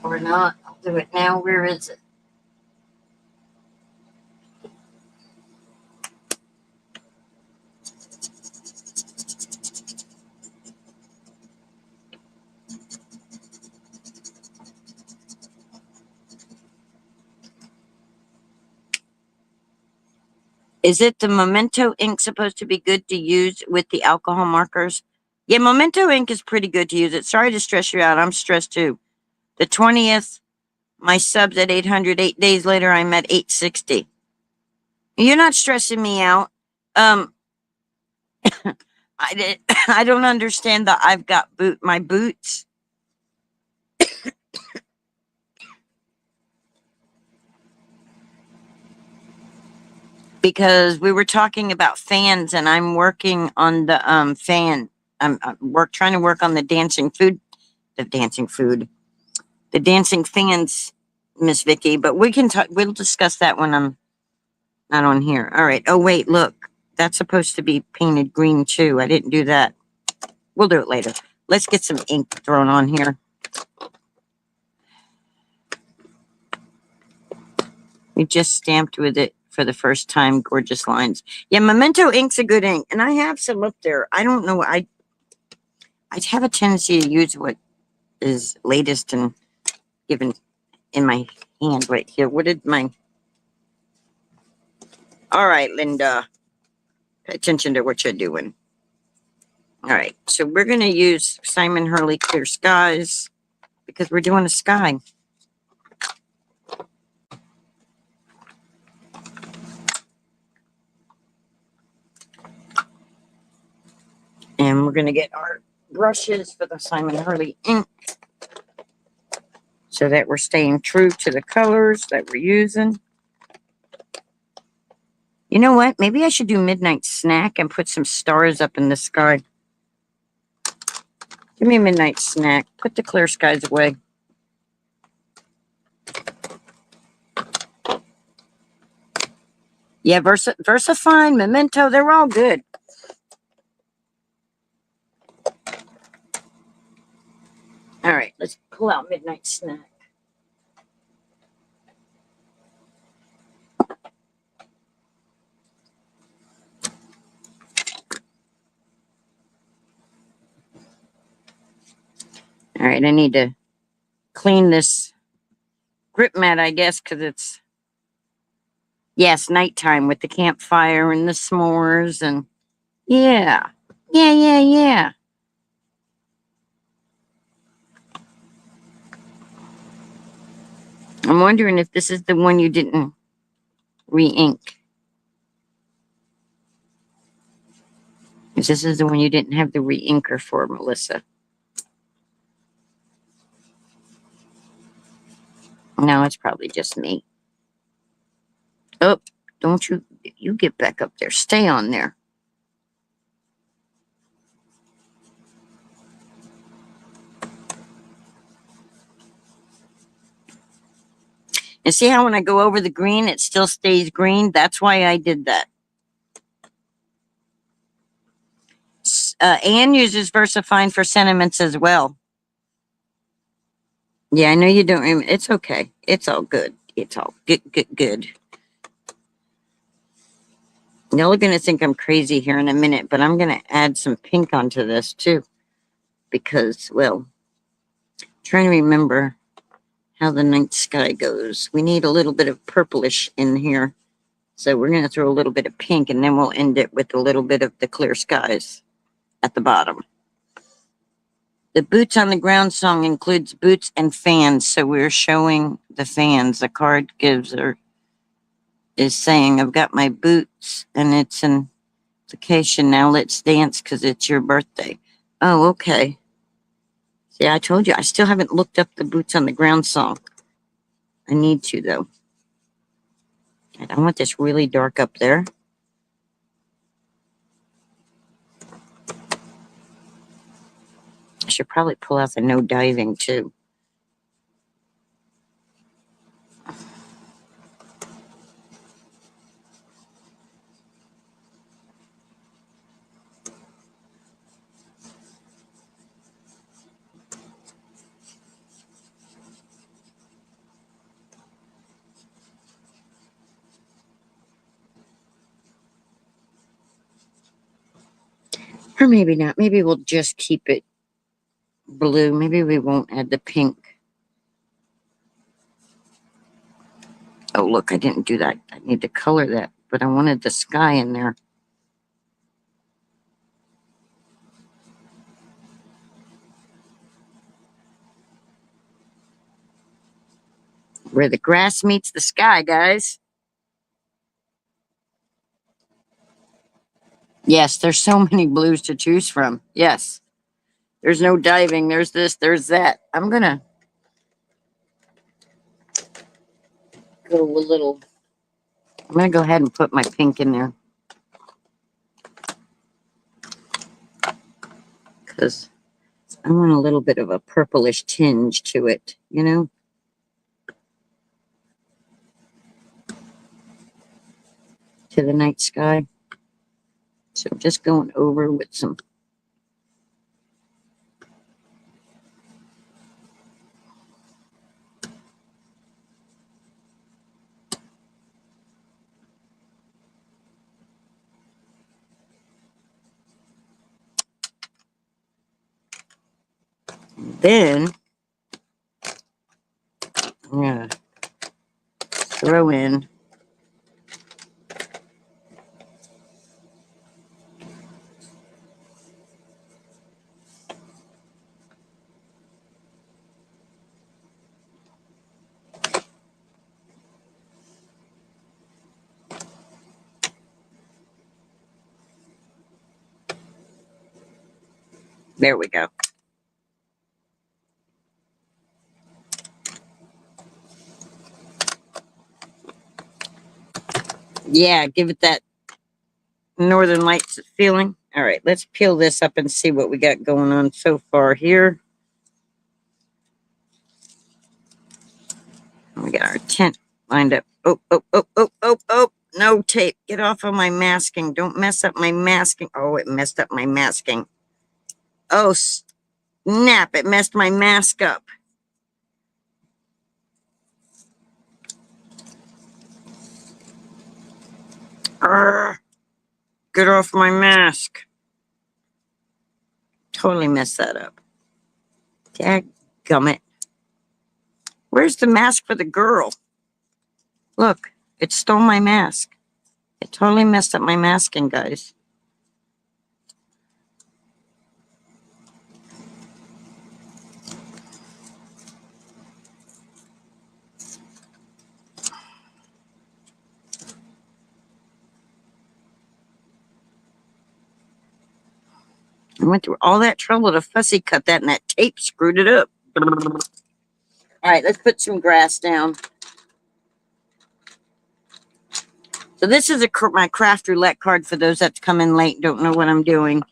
Or not. I'll do it now. Where is it? Is it the Memento ink supposed to be good to use with the alcohol markers? Yeah, Memento ink is pretty good to use it. Sorry to stress you out. I'm stressed too. The 20th, my subs at 800. 8 days later, I'm at 860. You're not stressing me out. I don't understand that I've got my boots. because we were talking about fans, and I'm working on the fan. I'm trying to work on the the dancing fans, Miss Vicky. But we can talk. We'll discuss that when I'm not on here. All right. Oh wait, look, that's supposed to be painted green too. I didn't do that. We'll do it later. Let's get some ink thrown on here. We just stamped with it for the first time. Gorgeous lines. Yeah, Memento ink's a good ink, and I have some up there. I don't know. I have a tendency to use what is latest and given in my hand right here. What did my... All right, Linda. Pay attention to what you're doing. All right, so we're going to use Simon Hurley Clear Skies because we're doing a sky. And we're going to get our brushes for the Simon Hurley ink so that we're staying true to the colors that we're using. You know what? Maybe I should do Midnight Snack and put some stars up in the sky. Give me a Midnight Snack. Put the clear skies away. Yeah, Versafine, Memento, they're all good. All right, let's pull out Midnight Snack. All right, I need to clean this grip mat, I guess, because it's, yes, nighttime with the campfire and the s'mores and yeah. Yeah. I'm wondering if this is the one you didn't re-ink. If this is the one you didn't have the re-inker for, Melissa. No, it's probably just me. Oh, don't you get back up there. Stay on there. And see how when I go over the green, it still stays green? That's why I did that. Anne uses Versafine for sentiments as well. Yeah, I know you don't remember. It's okay. It's all good. It's all good. Y'all are going to think I'm crazy here in a minute, but I'm going to add some pink onto this too. Because, well, I'm trying to remember how the night sky goes. We need a little bit of purplish in here. So we're going to throw a little bit of pink, and then we'll end it with a little bit of the clear skies at the bottom. The boots on the ground song includes boots and fans, so we're showing the fans. The card is saying, I've got my boots, and it's an implication. Now let's dance because it's your birthday. Oh, okay. See, I told you, I still haven't looked up the boots on the ground song. I need to, though. I don't want this really dark up there. I should probably pull out the no diving, too. Or maybe not. Maybe we'll just keep it blue. Maybe we won't add the pink. Oh, look, I didn't do that. I need to color that, but I wanted the sky in there. Where the grass meets the sky, guys. Yes, there's so many blues to choose from. Yes. There's no diving. There's this, there's that. I'm going to go a little I'm going to go ahead and put my pink in there. Because I want a little bit of a purplish tinge to it, you know? To the night sky. So I'm just going over with some. Then I'm going to throw in there we go. Yeah, give it that Northern Lights feeling. All right, let's peel this up and see what we got going on so far here. We got our tent lined up. Oh, oh, oh, oh, oh, oh. No tape. Get off of my masking. Don't mess up my masking. Oh, it messed up my masking. Oh, snap. It messed my mask up. Arrgh. Get off my mask. Totally messed that up. Dadgummit. Where's the mask for the girl? Look, it stole my mask. It totally messed up my masking, guys. I went through all that trouble to fussy cut that, and that tape screwed it up. All right, let's put some grass down. So this is my Craft Roulette card for those that come in late and don't know what I'm doing.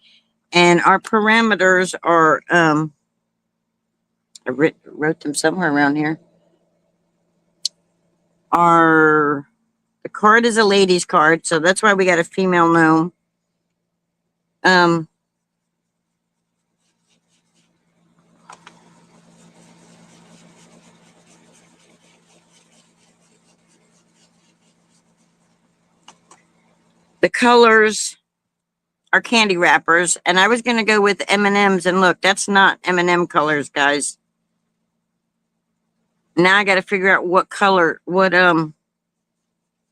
And our parameters are, I wrote them somewhere around here. The card is a lady's card, so that's why we got a female gnome. The colors are candy wrappers, and I was going to go with M&Ms, and look, that's not M&M colors, guys. Now I got to figure out what color, what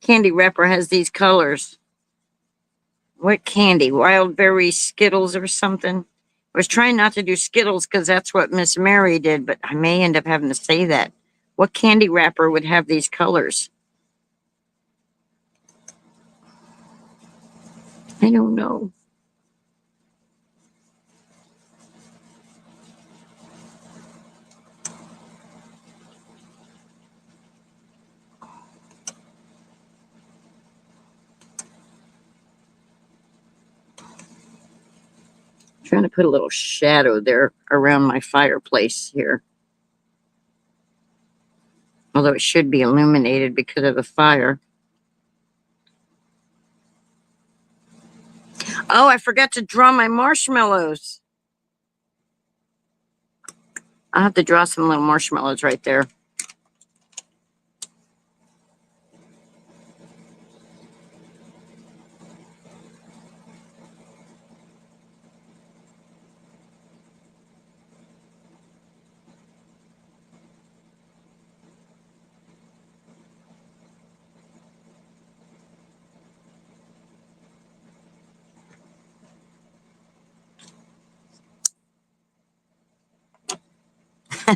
candy wrapper has these colors. What candy? Wild berry Skittles or something? I was trying not to do Skittles because that's what Miss Mary did, but I may end up having to say that. What candy wrapper would have these colors? I don't know. I'm trying to put a little shadow there around my fireplace here. Although it should be illuminated because of the fire. Oh, I forgot to draw my marshmallows. I'll have to draw some little marshmallows right there.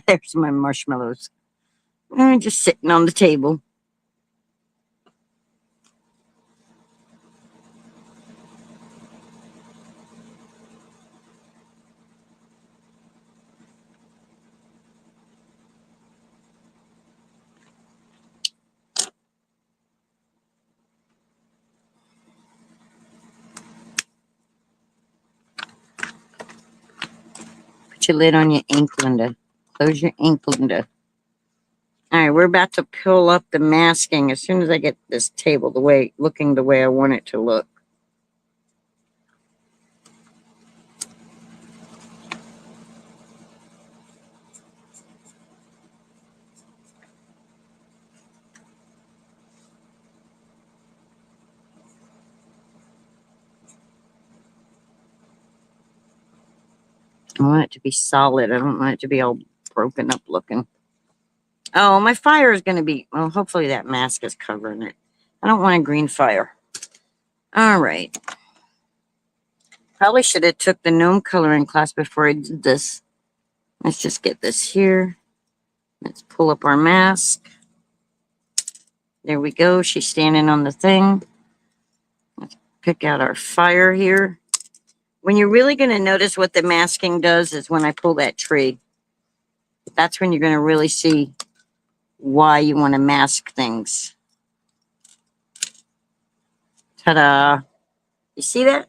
There's my marshmallows. Just sitting on the table. Put your lid on your ink, Linda. Close your ink, Linda. All right, we're about to pull up the masking as soon as I get this table looking the way I want it to look. I want it to be solid. I don't want it to be all broken up looking. Oh, my fire is going to be, well, hopefully that mask is covering it. I don't want a green fire. All right. Probably should have took the gnome coloring class before I did this. Let's just get this here. Let's pull up our mask. There we go. She's standing on the thing. Let's pick out our fire here. When you're really going to notice what the masking does is when I pull that tree. That's when you're going to really see why you want to mask things. Ta-da. You see that?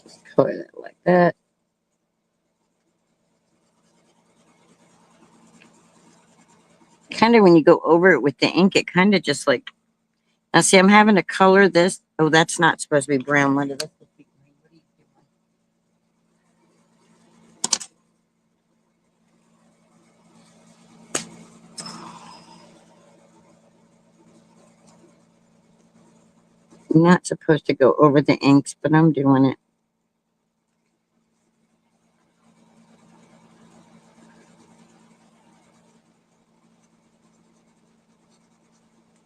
Just color that like that. Kind of when you go over it with the ink, it kind of just like, now see, I'm having to color this. Oh, that's not supposed to be brown. What is that supposed to be green? What are you doing? I'm not supposed to go over the inks, but I'm doing it.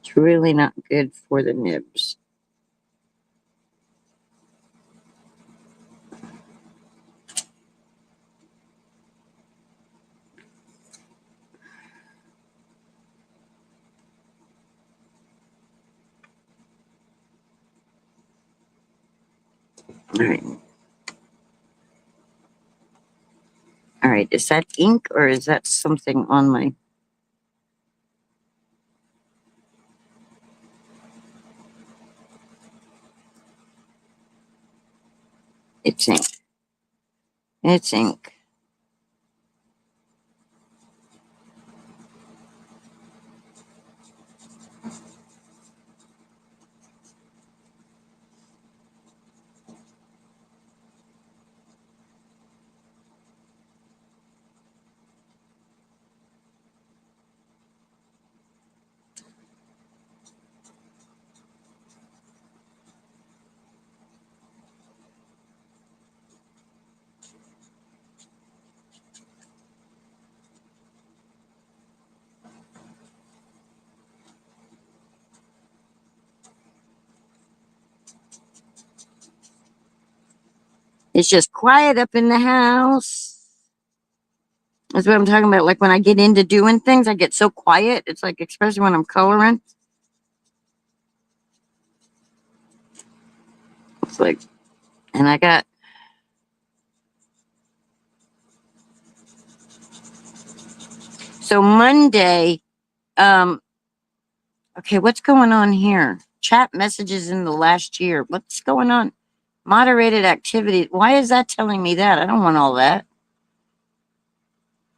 It's really not good for the nibs. All right. All right. Is that ink or is that something on my... It's ink. It's ink. It's just quiet up in the house. That's what I'm talking about. Like when I get into doing things, I get so quiet. It's like, especially when I'm coloring. It's like, and I got... So Monday, okay, what's going on here? Chat messages in the last year. What's going on? Moderated activity. Why is that telling me that? I don't want all that.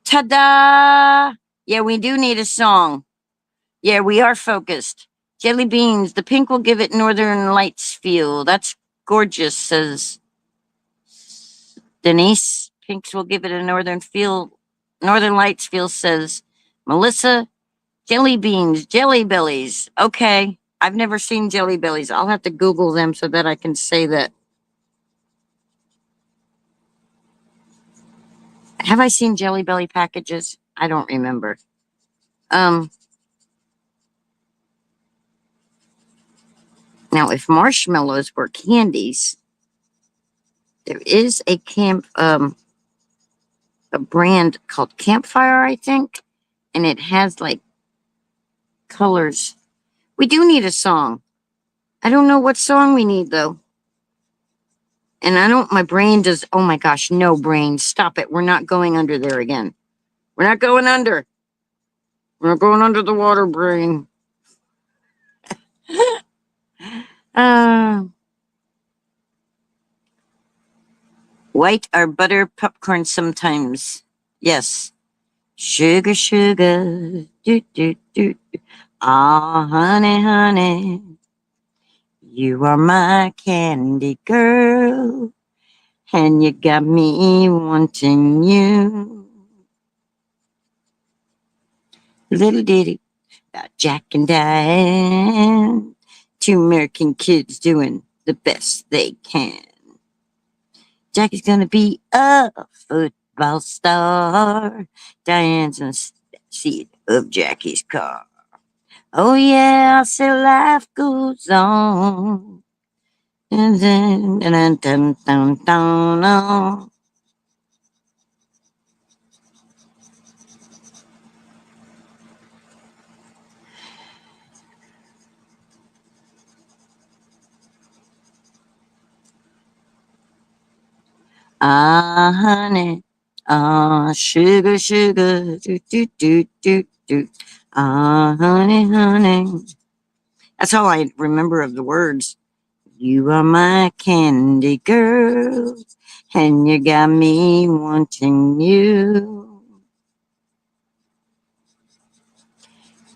Ta-da! Yeah, we do need a song. Yeah, we are focused. Jelly beans. The pink will give it Northern Lights feel. That's gorgeous, says Denise. Pinks will give it a Northern feel. Northern Lights feel, says Melissa. Jelly beans, jelly bellies. Okay. I've never seen jelly bellies. I'll have to Google them so that I can say that. Have I seen jelly belly packages? I don't remember. Now if marshmallows were candies, there is a brand called Campfire, I think, and it has like colors. We do need a song. I don't know what song we need though. And I don't, my brain does, oh my gosh, no brain, stop it. We're not going under there again. We're not going under. We're not going under the water, brain. uh, White or butter popcorn sometimes. Yes. Sugar, sugar. Do, do, do. Ah, honey, honey. You are my candy girl. And you got me wanting you. Little ditty about Jack and Diane. Two American kids doing the best they can. Jack is gonna be a football star. Diane's in the seat of Jackie's car. Oh yeah, so life goes on. Dun, dun, dun, dun, dun, dun, dun. Ah, honey. Ah, sugar, sugar. Do, do, do, do, do. Ah, honey, honey. That's all I remember of the words. You are my candy girl, and you got me wanting you.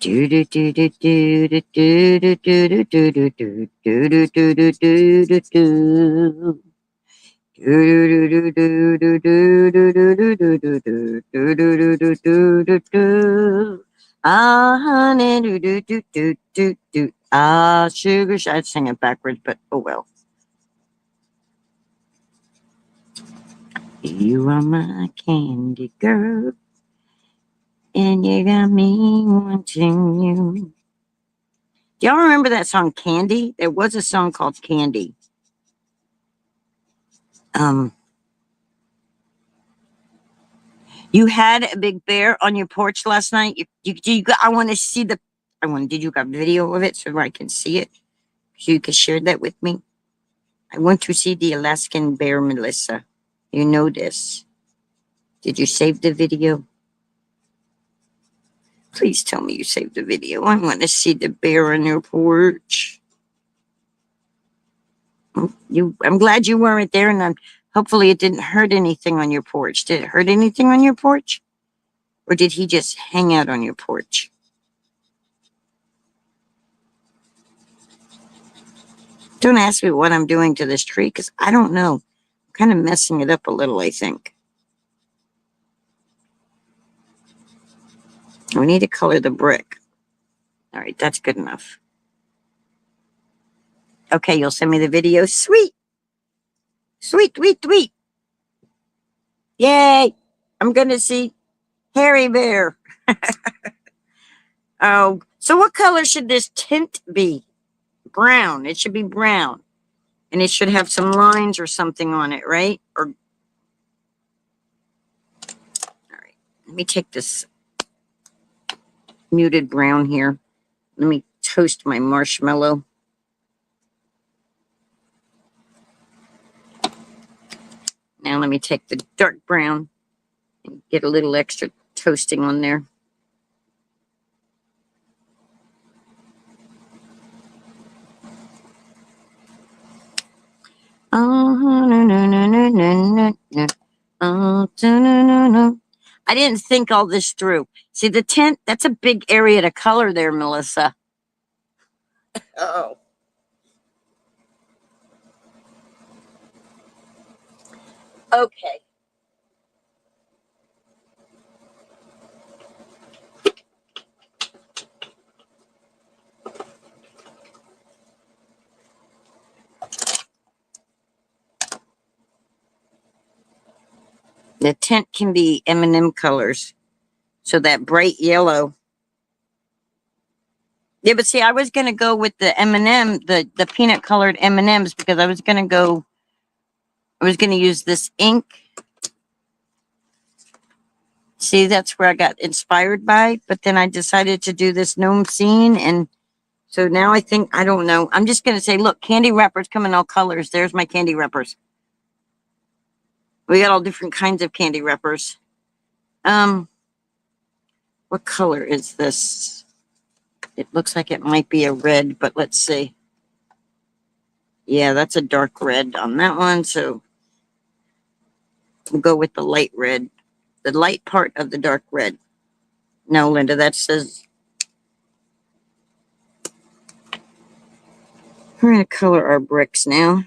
Do do do do do do do do do do do do do do do do do do do. Ah, honey, do do do do do do. Ah, sugar. I'd sing it backwards, but oh well. You are my candy girl, and you got me wanting you. Do y'all remember that song Candy? There was a song called Candy. Um, you had a big bear on your porch last night. I want to see the. Did you got video of it so I can see it? So you can share that with me. I want to see the Alaskan bear, Melissa. You know this. Did you save the video? Please tell me you saved the video. I want to see the bear on your porch. I'm glad you weren't there, and hopefully it didn't hurt anything on your porch. Did it hurt anything on your porch? Or did he just hang out on your porch? Don't ask me what I'm doing to this tree, because I don't know. I'm kind of messing it up a little, I think. We need to color the brick. All right, that's good enough. Okay, you'll send me the video. Sweet. Sweet, sweet, sweet. Yay. I'm going to see Hairy Bear. Oh, so what color should this tint be? Brown. It should be brown. And it should have some lines or something on it, right? Or all right. Let me take this muted brown here. Let me toast my marshmallow. Now let me take the dark brown and get a little extra toasting on there. I didn't think all this through. See, the tint, that's a big area to color there, Melissa. Oh. Okay. The tint can be M&M colors. So that bright yellow. Yeah, but see, I was going to go with the M&M, the peanut colored M&Ms, because I was going to use this ink. See, that's where I got inspired by, but then I decided to do this gnome scene, and so now I think, I don't know. I'm just going to say, look, candy wrappers come in all colors. There's my candy wrappers. We got all different kinds of candy wrappers. What color is this? It looks like it might be a red, but let's see. Yeah, that's a dark red on that one, so we'll go with the light red. The light part of the dark red. No, Linda, that says... We're going to color our bricks now.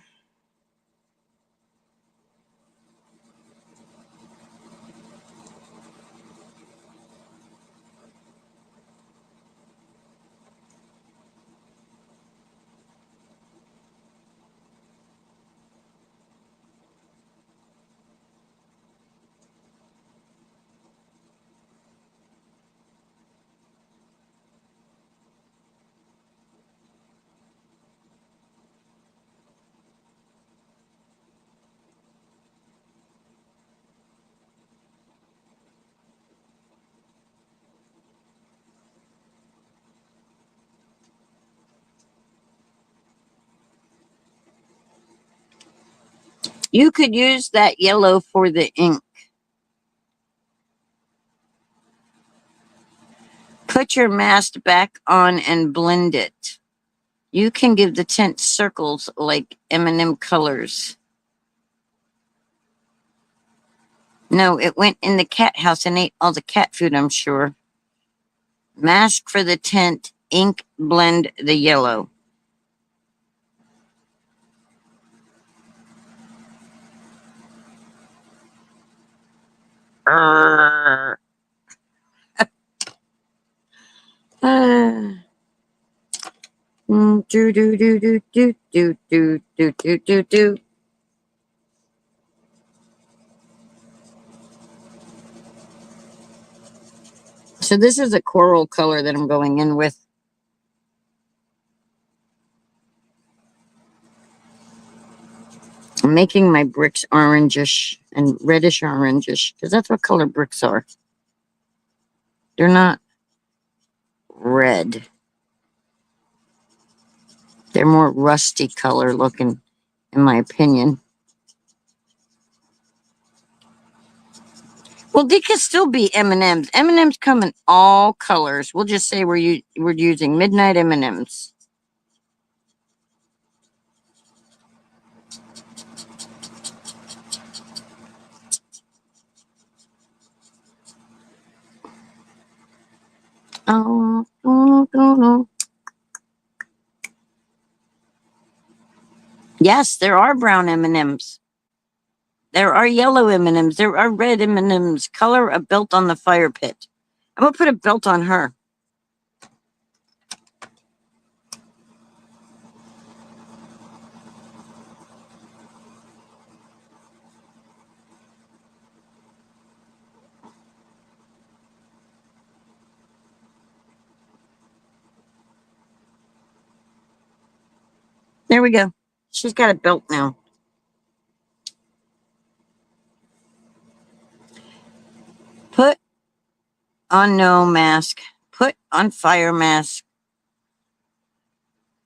You could use that yellow for the ink. Put your mask back on and blend it. You can give the tint circles like M&M colors. No, it went in the cat house and ate all the cat food, I'm sure. Mask for the tint, ink, blend the yellow. Do do do do do do do do do do do. So this is a coral color that I'm going in with. I'm making my bricks orangish and reddish orangish because that's what color bricks are. They're not red. They're more rusty color looking, in my opinion. Well, they could still be M&Ms. M&Ms come in all colors. We'll just say we're using midnight M&Ms. Oh. Yes, there are brown M&Ms. There are yellow M&Ms. There are red M&Ms. Color a belt on the fire pit. I'm going to put a belt on her. There we go. She's got a belt now. Put on no mask. Put on fire mask.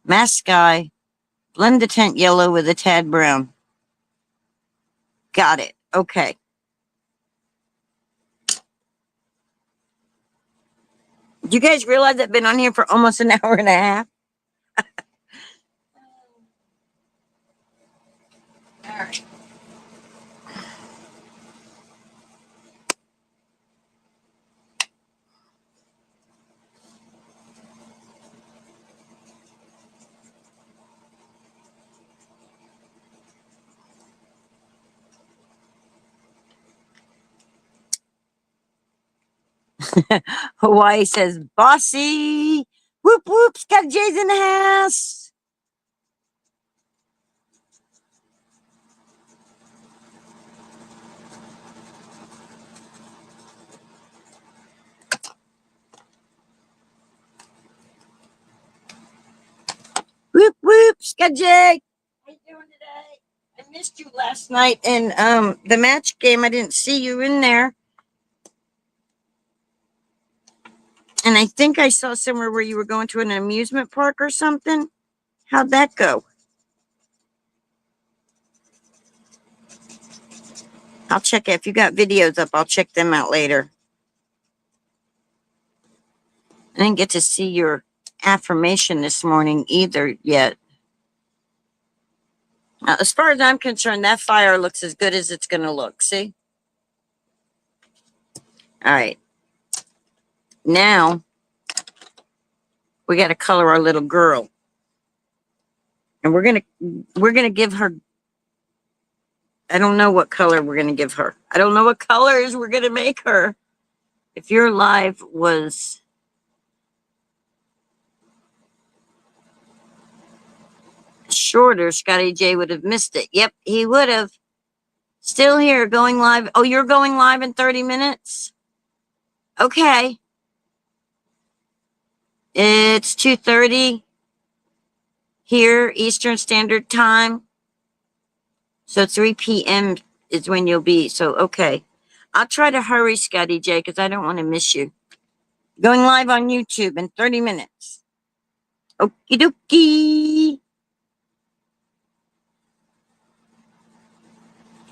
Mask sky. Blend the tent yellow with a tad brown. Got it. Okay. Do you guys realize I've been on here for almost an hour and a half? All right. Hawaii says, bossy. Whoop, whoop. Scott J's in the house. Whoop, whoop. Scott J. How you doing today? I missed you last night in the match game. I didn't see you in there. And I think I saw somewhere where you were going to an amusement park or something. How'd that go? I'll check it. If you got videos up, I'll check them out later. I didn't get to see your affirmation this morning either yet. As far as I'm concerned, that fire looks as good as it's going to look. See? All right. Now, we got to color our little girl. And we're going to give her, I don't know what color we're going to give her. I don't know what colors we're going to make her. If your live was shorter, Scotty J would have missed it. Yep, he would have. Still here, going live. Oh, you're going live in 30 minutes? Okay. It's 2:30 here, Eastern Standard Time. So 3 p.m. is when you'll be. So, okay. I'll try to hurry, Scotty J, because I don't want to miss you. Going live on YouTube in 30 minutes. Okie dokie.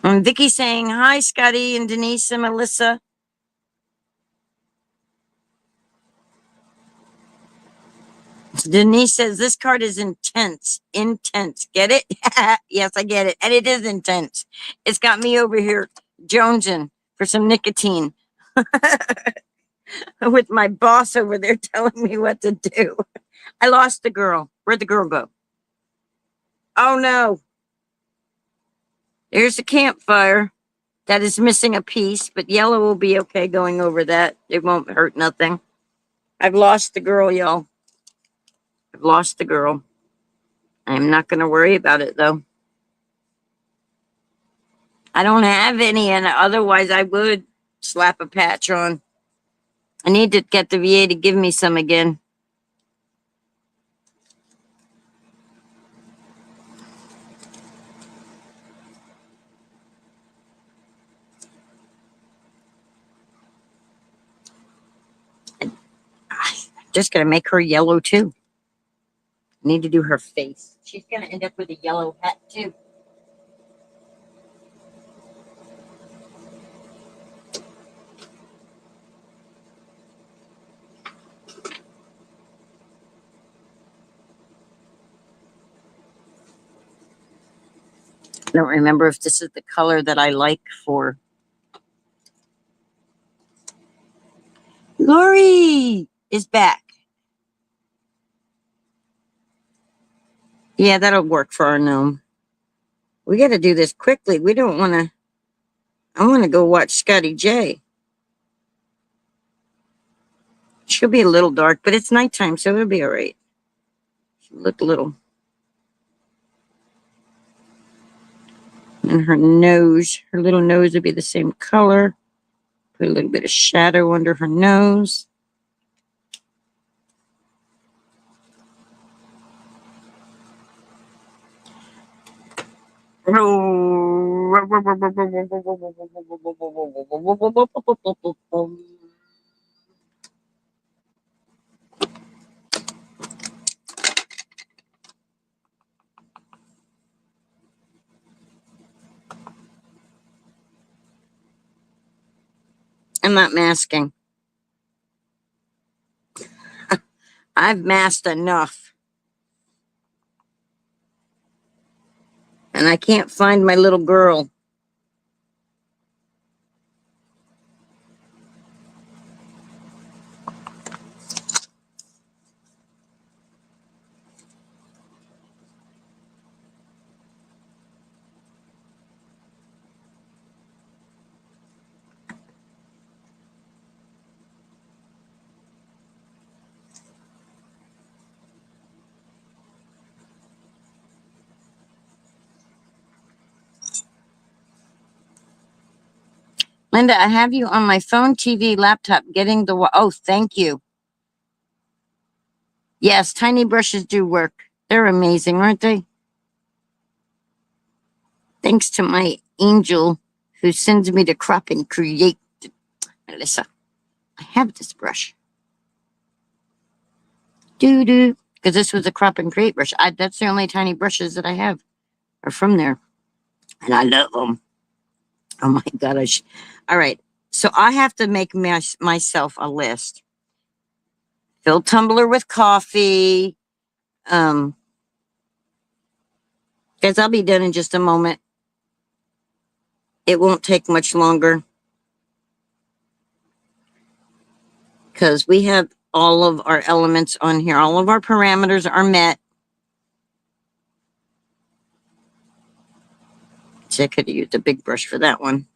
And Vicky saying, hi, Scotty and Denise and Melissa. Denise says, this card is intense. Intense. Get it? Yes, I get it. And it is intense. It's got me over here jonesing for some nicotine. With my boss over there telling me what to do. I lost the girl. Where'd the girl go? Oh, no. There's a campfire that is missing a piece, but yellow will be okay going over that. It won't hurt nothing. I've lost the girl, y'all. I've lost the girl. I'm not going to worry about it, though. I don't have any, and otherwise I would slap a patch on. I need to get the VA to give me some again. I'm just going to make her yellow, too. I need to do her face. She's going to end up with a yellow hat, too. I don't remember if this is the color that I like for. Lori is back. Yeah, that'll work for our gnome. We got to do this quickly. We don't want to. I want to go watch Scotty J. She'll be a little dark, but it's nighttime, so it'll be all right. She'll look a little. And her nose, her little nose will be the same color. Put a little bit of shadow under her nose. I'm not masking. I've masked enough. And I can't find my little girl. Linda, I have you on my phone, TV, laptop, getting the... Oh, thank you. Yes, tiny brushes do work. They're amazing, aren't they? Thanks to my angel who sends me to crop and create. Melissa, I have this brush. Doo-doo. Because this was a crop and create brush. That's the only tiny brushes that I have are from there. And I love them. Oh my God. All right. So I have to make myself a list. Fill tumbler with coffee. Um, Guys, I'll be done in just a moment. It won't take much longer because we have all of our elements on here. All of our parameters are met. See, I could have used a big brush for that one.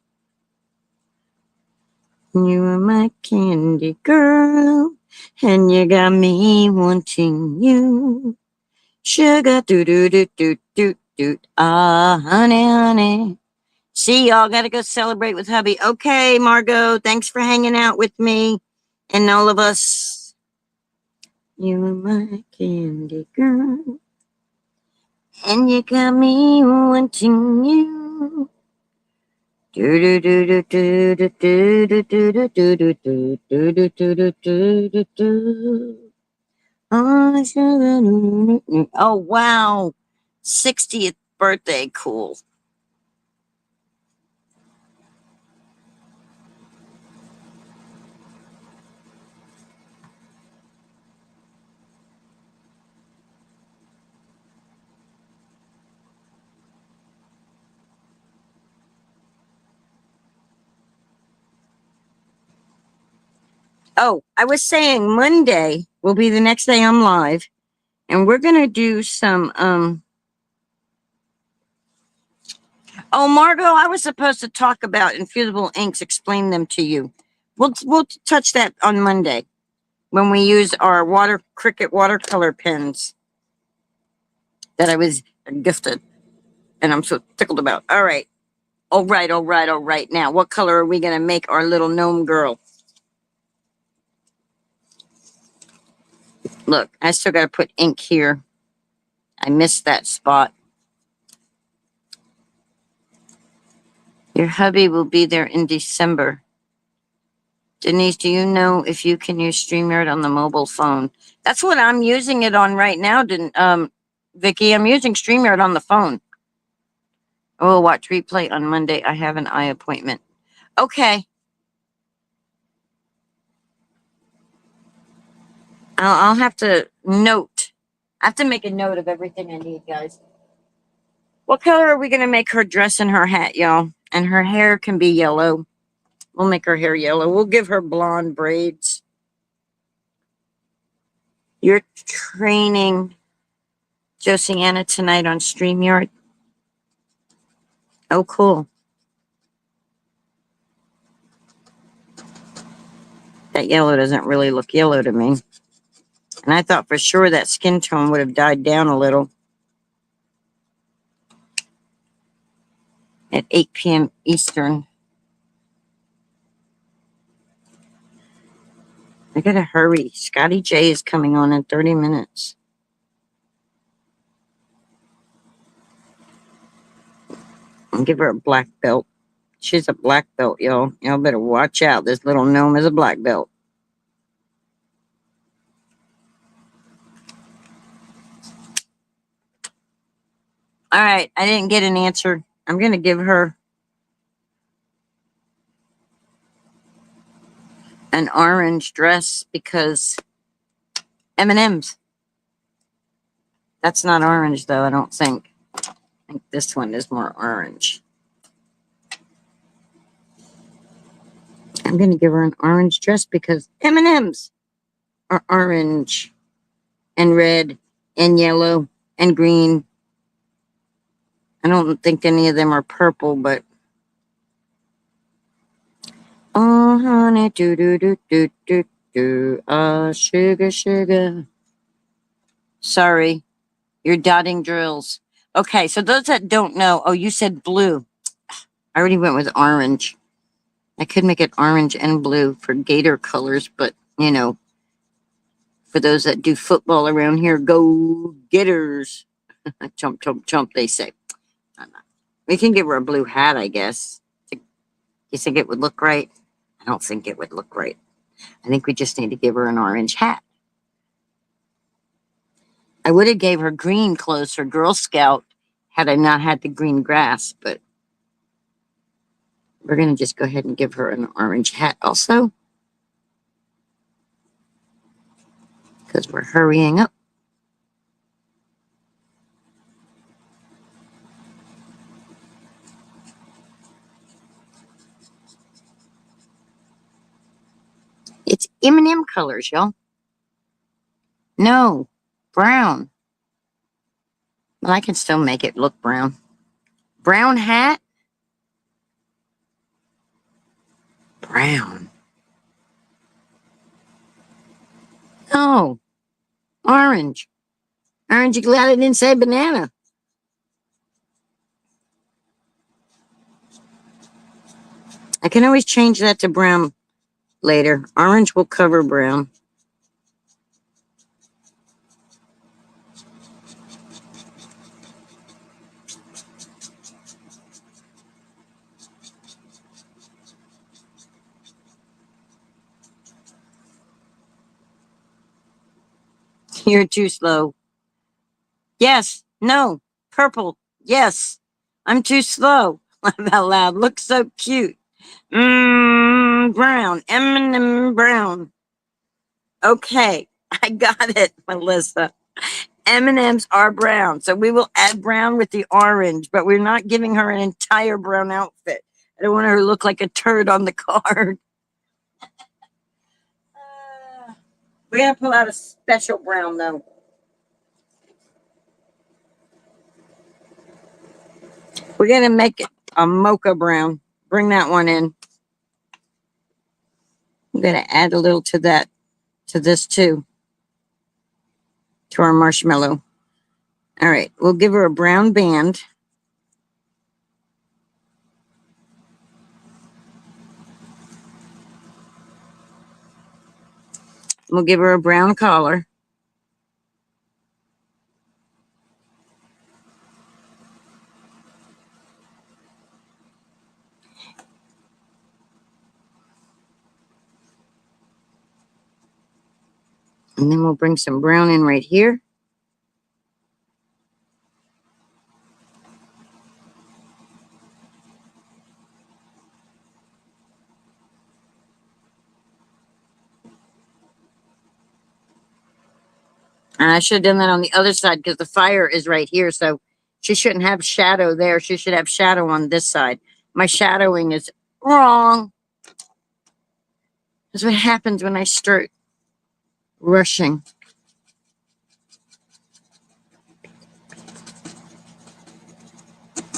You are my candy girl, and you got me wanting you. Sugar, do do do do do do. Ah, honey, honey. See, y'all got to go celebrate with hubby. Okay, Margot, thanks for hanging out with me and all of us. You are my candy girl, and you got me wanting you. Do do do do do do do do do do do do do do do do do do. Oh wow, 60th birthday, cool. Oh, I was saying Monday will be the next day I'm live, and we're gonna do some Oh, Margot, I was supposed to talk about infusible inks, explain them to you. We'll touch that on Monday when we use our Cricut watercolor pens that I was gifted, and I'm so tickled about. All right, all right, all right, all right. Now, what color are we gonna make our little gnome girl? Look, I still gotta put ink here. I missed that spot. Your hubby will be there in December. Denise, do you know if you can use StreamYard on the mobile phone? That's what I'm using it on right now, Vicky. I'm using StreamYard on the phone. I will watch replay on Monday. I have an eye appointment. Okay. I'll have to note. I have to make a note of everything I need, guys. What color are we going to make her dress and her hat, y'all? And her hair can be yellow. We'll make her hair yellow. We'll give her blonde braids. You're training Josiana tonight on StreamYard. Oh, cool. That yellow doesn't really look yellow to me. And I thought for sure that skin tone would have died down a little at 8 p.m. Eastern. I gotta hurry. Scotty J is coming on in 30 minutes. I'll give her a black belt. She's a black belt, y'all. Y'all better watch out. This little gnome is a black belt. All right, I didn't get an answer. I'm gonna give her an orange dress because M&M's. That's not orange though, I don't think. I think this one is more orange. I'm gonna give her an orange dress because M&M's are orange and red and yellow and green. I don't think any of them are purple, but oh honey, do do do do do do, sugar sugar. Sorry, you're dotting drills. Okay, so those that don't know, oh, you said blue. I already went with orange. I could make it orange and blue for gator colors, but you know, for those that do football around here, go Gators. Chomp, chomp, chomp, they say. We can give her a blue hat, I guess. You think it would look right? I don't think it would look right. I think we just need to give her an orange hat. I would have gave her green clothes for Girl Scout had I not had the green grass, but We're going to just go ahead and give her an orange hat also, because we're hurrying up. It's M&M colors, y'all. No, brown. Well, I can still make it look brown. Brown hat. Brown. No, orange. Aren't you glad I didn't say banana? I can always change that to brown later. Orange will cover brown. You're too slow. Yes. No. Purple. Yes. I'm too slow. Laugh out loud. Looks so cute. Brown. M&M brown. Okay. I got it, Melissa. M&Ms are brown. So we will add brown with the orange, but we're not giving her an entire brown outfit. I don't want her to look like a turd on the card. We're going to pull out a special brown, though. We're going to make it a mocha brown. Bring that one in. I'm going to add a little to that, to this too, to our marshmallow. All right, we'll give her a brown band. We'll give her a brown collar. And then we'll bring some brown in right here. And I should have done that on the other side because the fire is right here. So she shouldn't have shadow there. She should have shadow on this side. My shadowing is wrong. That's what happens when I start rushing.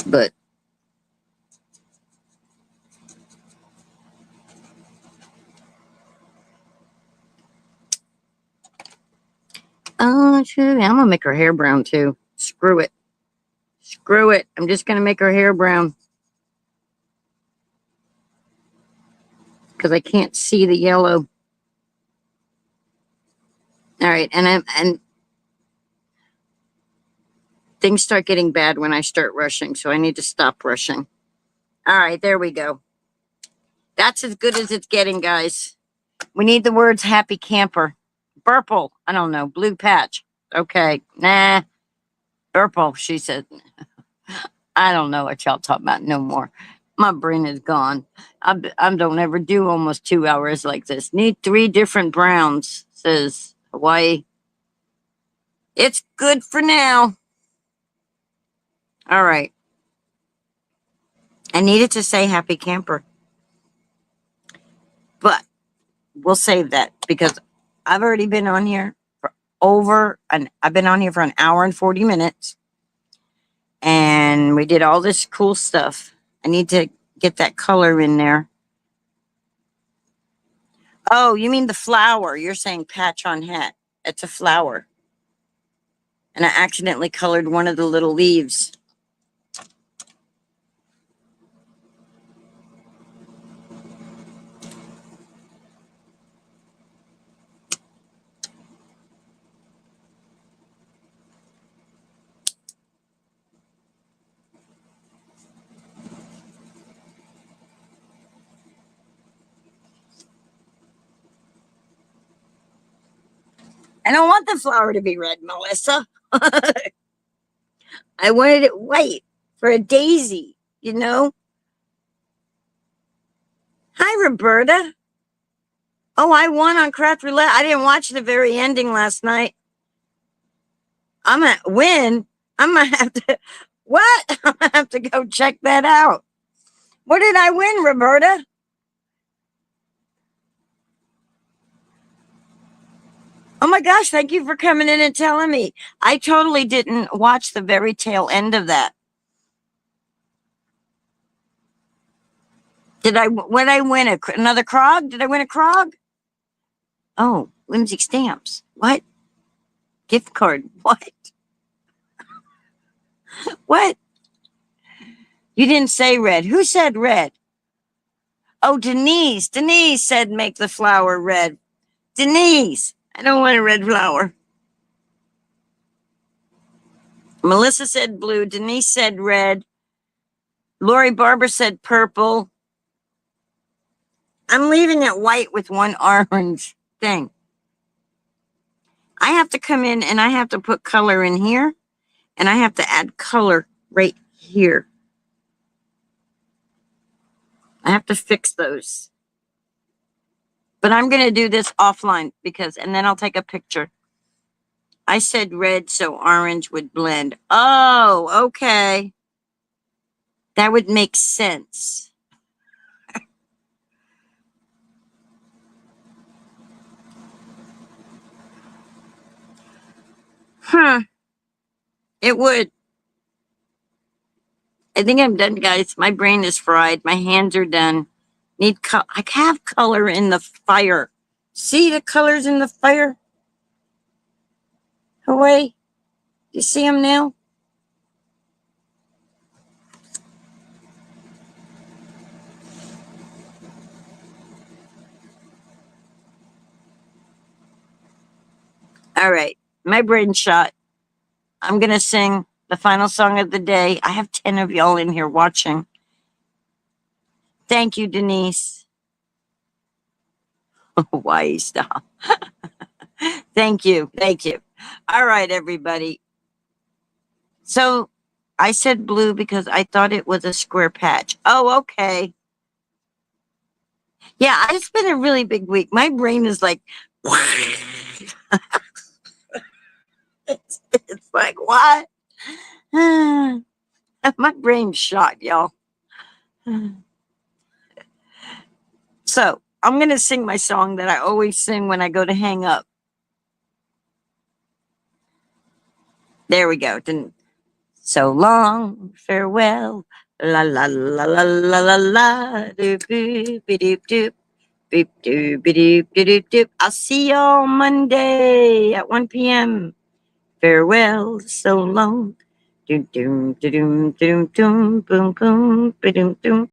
But oh, I'm gonna make her hair brown too. Screw it. Screw it. I'm just gonna make her hair brown because I can't see the yellow. All right, and things start getting bad when I start rushing, so I need to stop rushing. All right, there we go. That's as good as it's getting, guys. We need the words happy camper. Purple. I don't know. Blue patch. Okay. Nah. Purple, she said. I don't know what y'all talking about no more. My brain is gone. I don't ever do almost 2 hours like this. Need 3 different browns, says Hawaii. It's good for now. All right. I needed to say happy camper. But we'll save that because I've already been on here for I've been on here for an hour and 40 minutes. And we did all this cool stuff. I need to get that color in there. Oh, you mean the flower. You're saying patch on hat. It's a flower. And I accidentally colored one of the little leaves. I don't want the flower to be red, Melissa. I wanted it white for a daisy, you know? Roberta. Oh, I won on Craft Roulette. I didn't watch the very ending last night. I'm gonna win. I'm gonna have to. What? I'm gonna have to go check that out. What did I win, Roberta? Oh my gosh, thank you for coming in and telling me. I totally didn't watch the very tail end of that. What did I win? Another Krog? Did I win a Krog? Oh, Whimsy Stamps. What? Gift card. What? What? You didn't say red. Who said red? Oh, Denise. Denise said make the flower red. Denise. I don't want a red flower. Melissa said blue. Denise said red. Lori Barber said purple. I'm leaving it white with one orange thing. I have to come in and I have to put color in here. And I have to add color right here. I have to fix those. But I'm going to do this offline and then I'll take a picture. I said red so orange would blend. Oh, okay. That would make sense. It would. I think I'm done, guys. My brain is fried. My hands are done. I have color in the fire. See the colors in the fire? Away. You see them now? All right. My brain shot. I'm going to sing the final song of the day. I have 10 of y'all in here watching. Thank you, Denise. Why stop? Thank you. Thank you. All right, everybody. So I said blue because I thought it was a square patch. Oh, okay. Yeah, it's been a really big week. My brain is like, it's like, what? My brain's shot, y'all. So I'm going to sing my song that I always sing when I go to hang up. There we go. So long, farewell. La la la la la la la. Doop doop doop doop. Beep doop doop doop doop. I'll see y'all Monday at 1 p.m. Farewell, so long. Doom doom doom doom doom boom boom doom doom.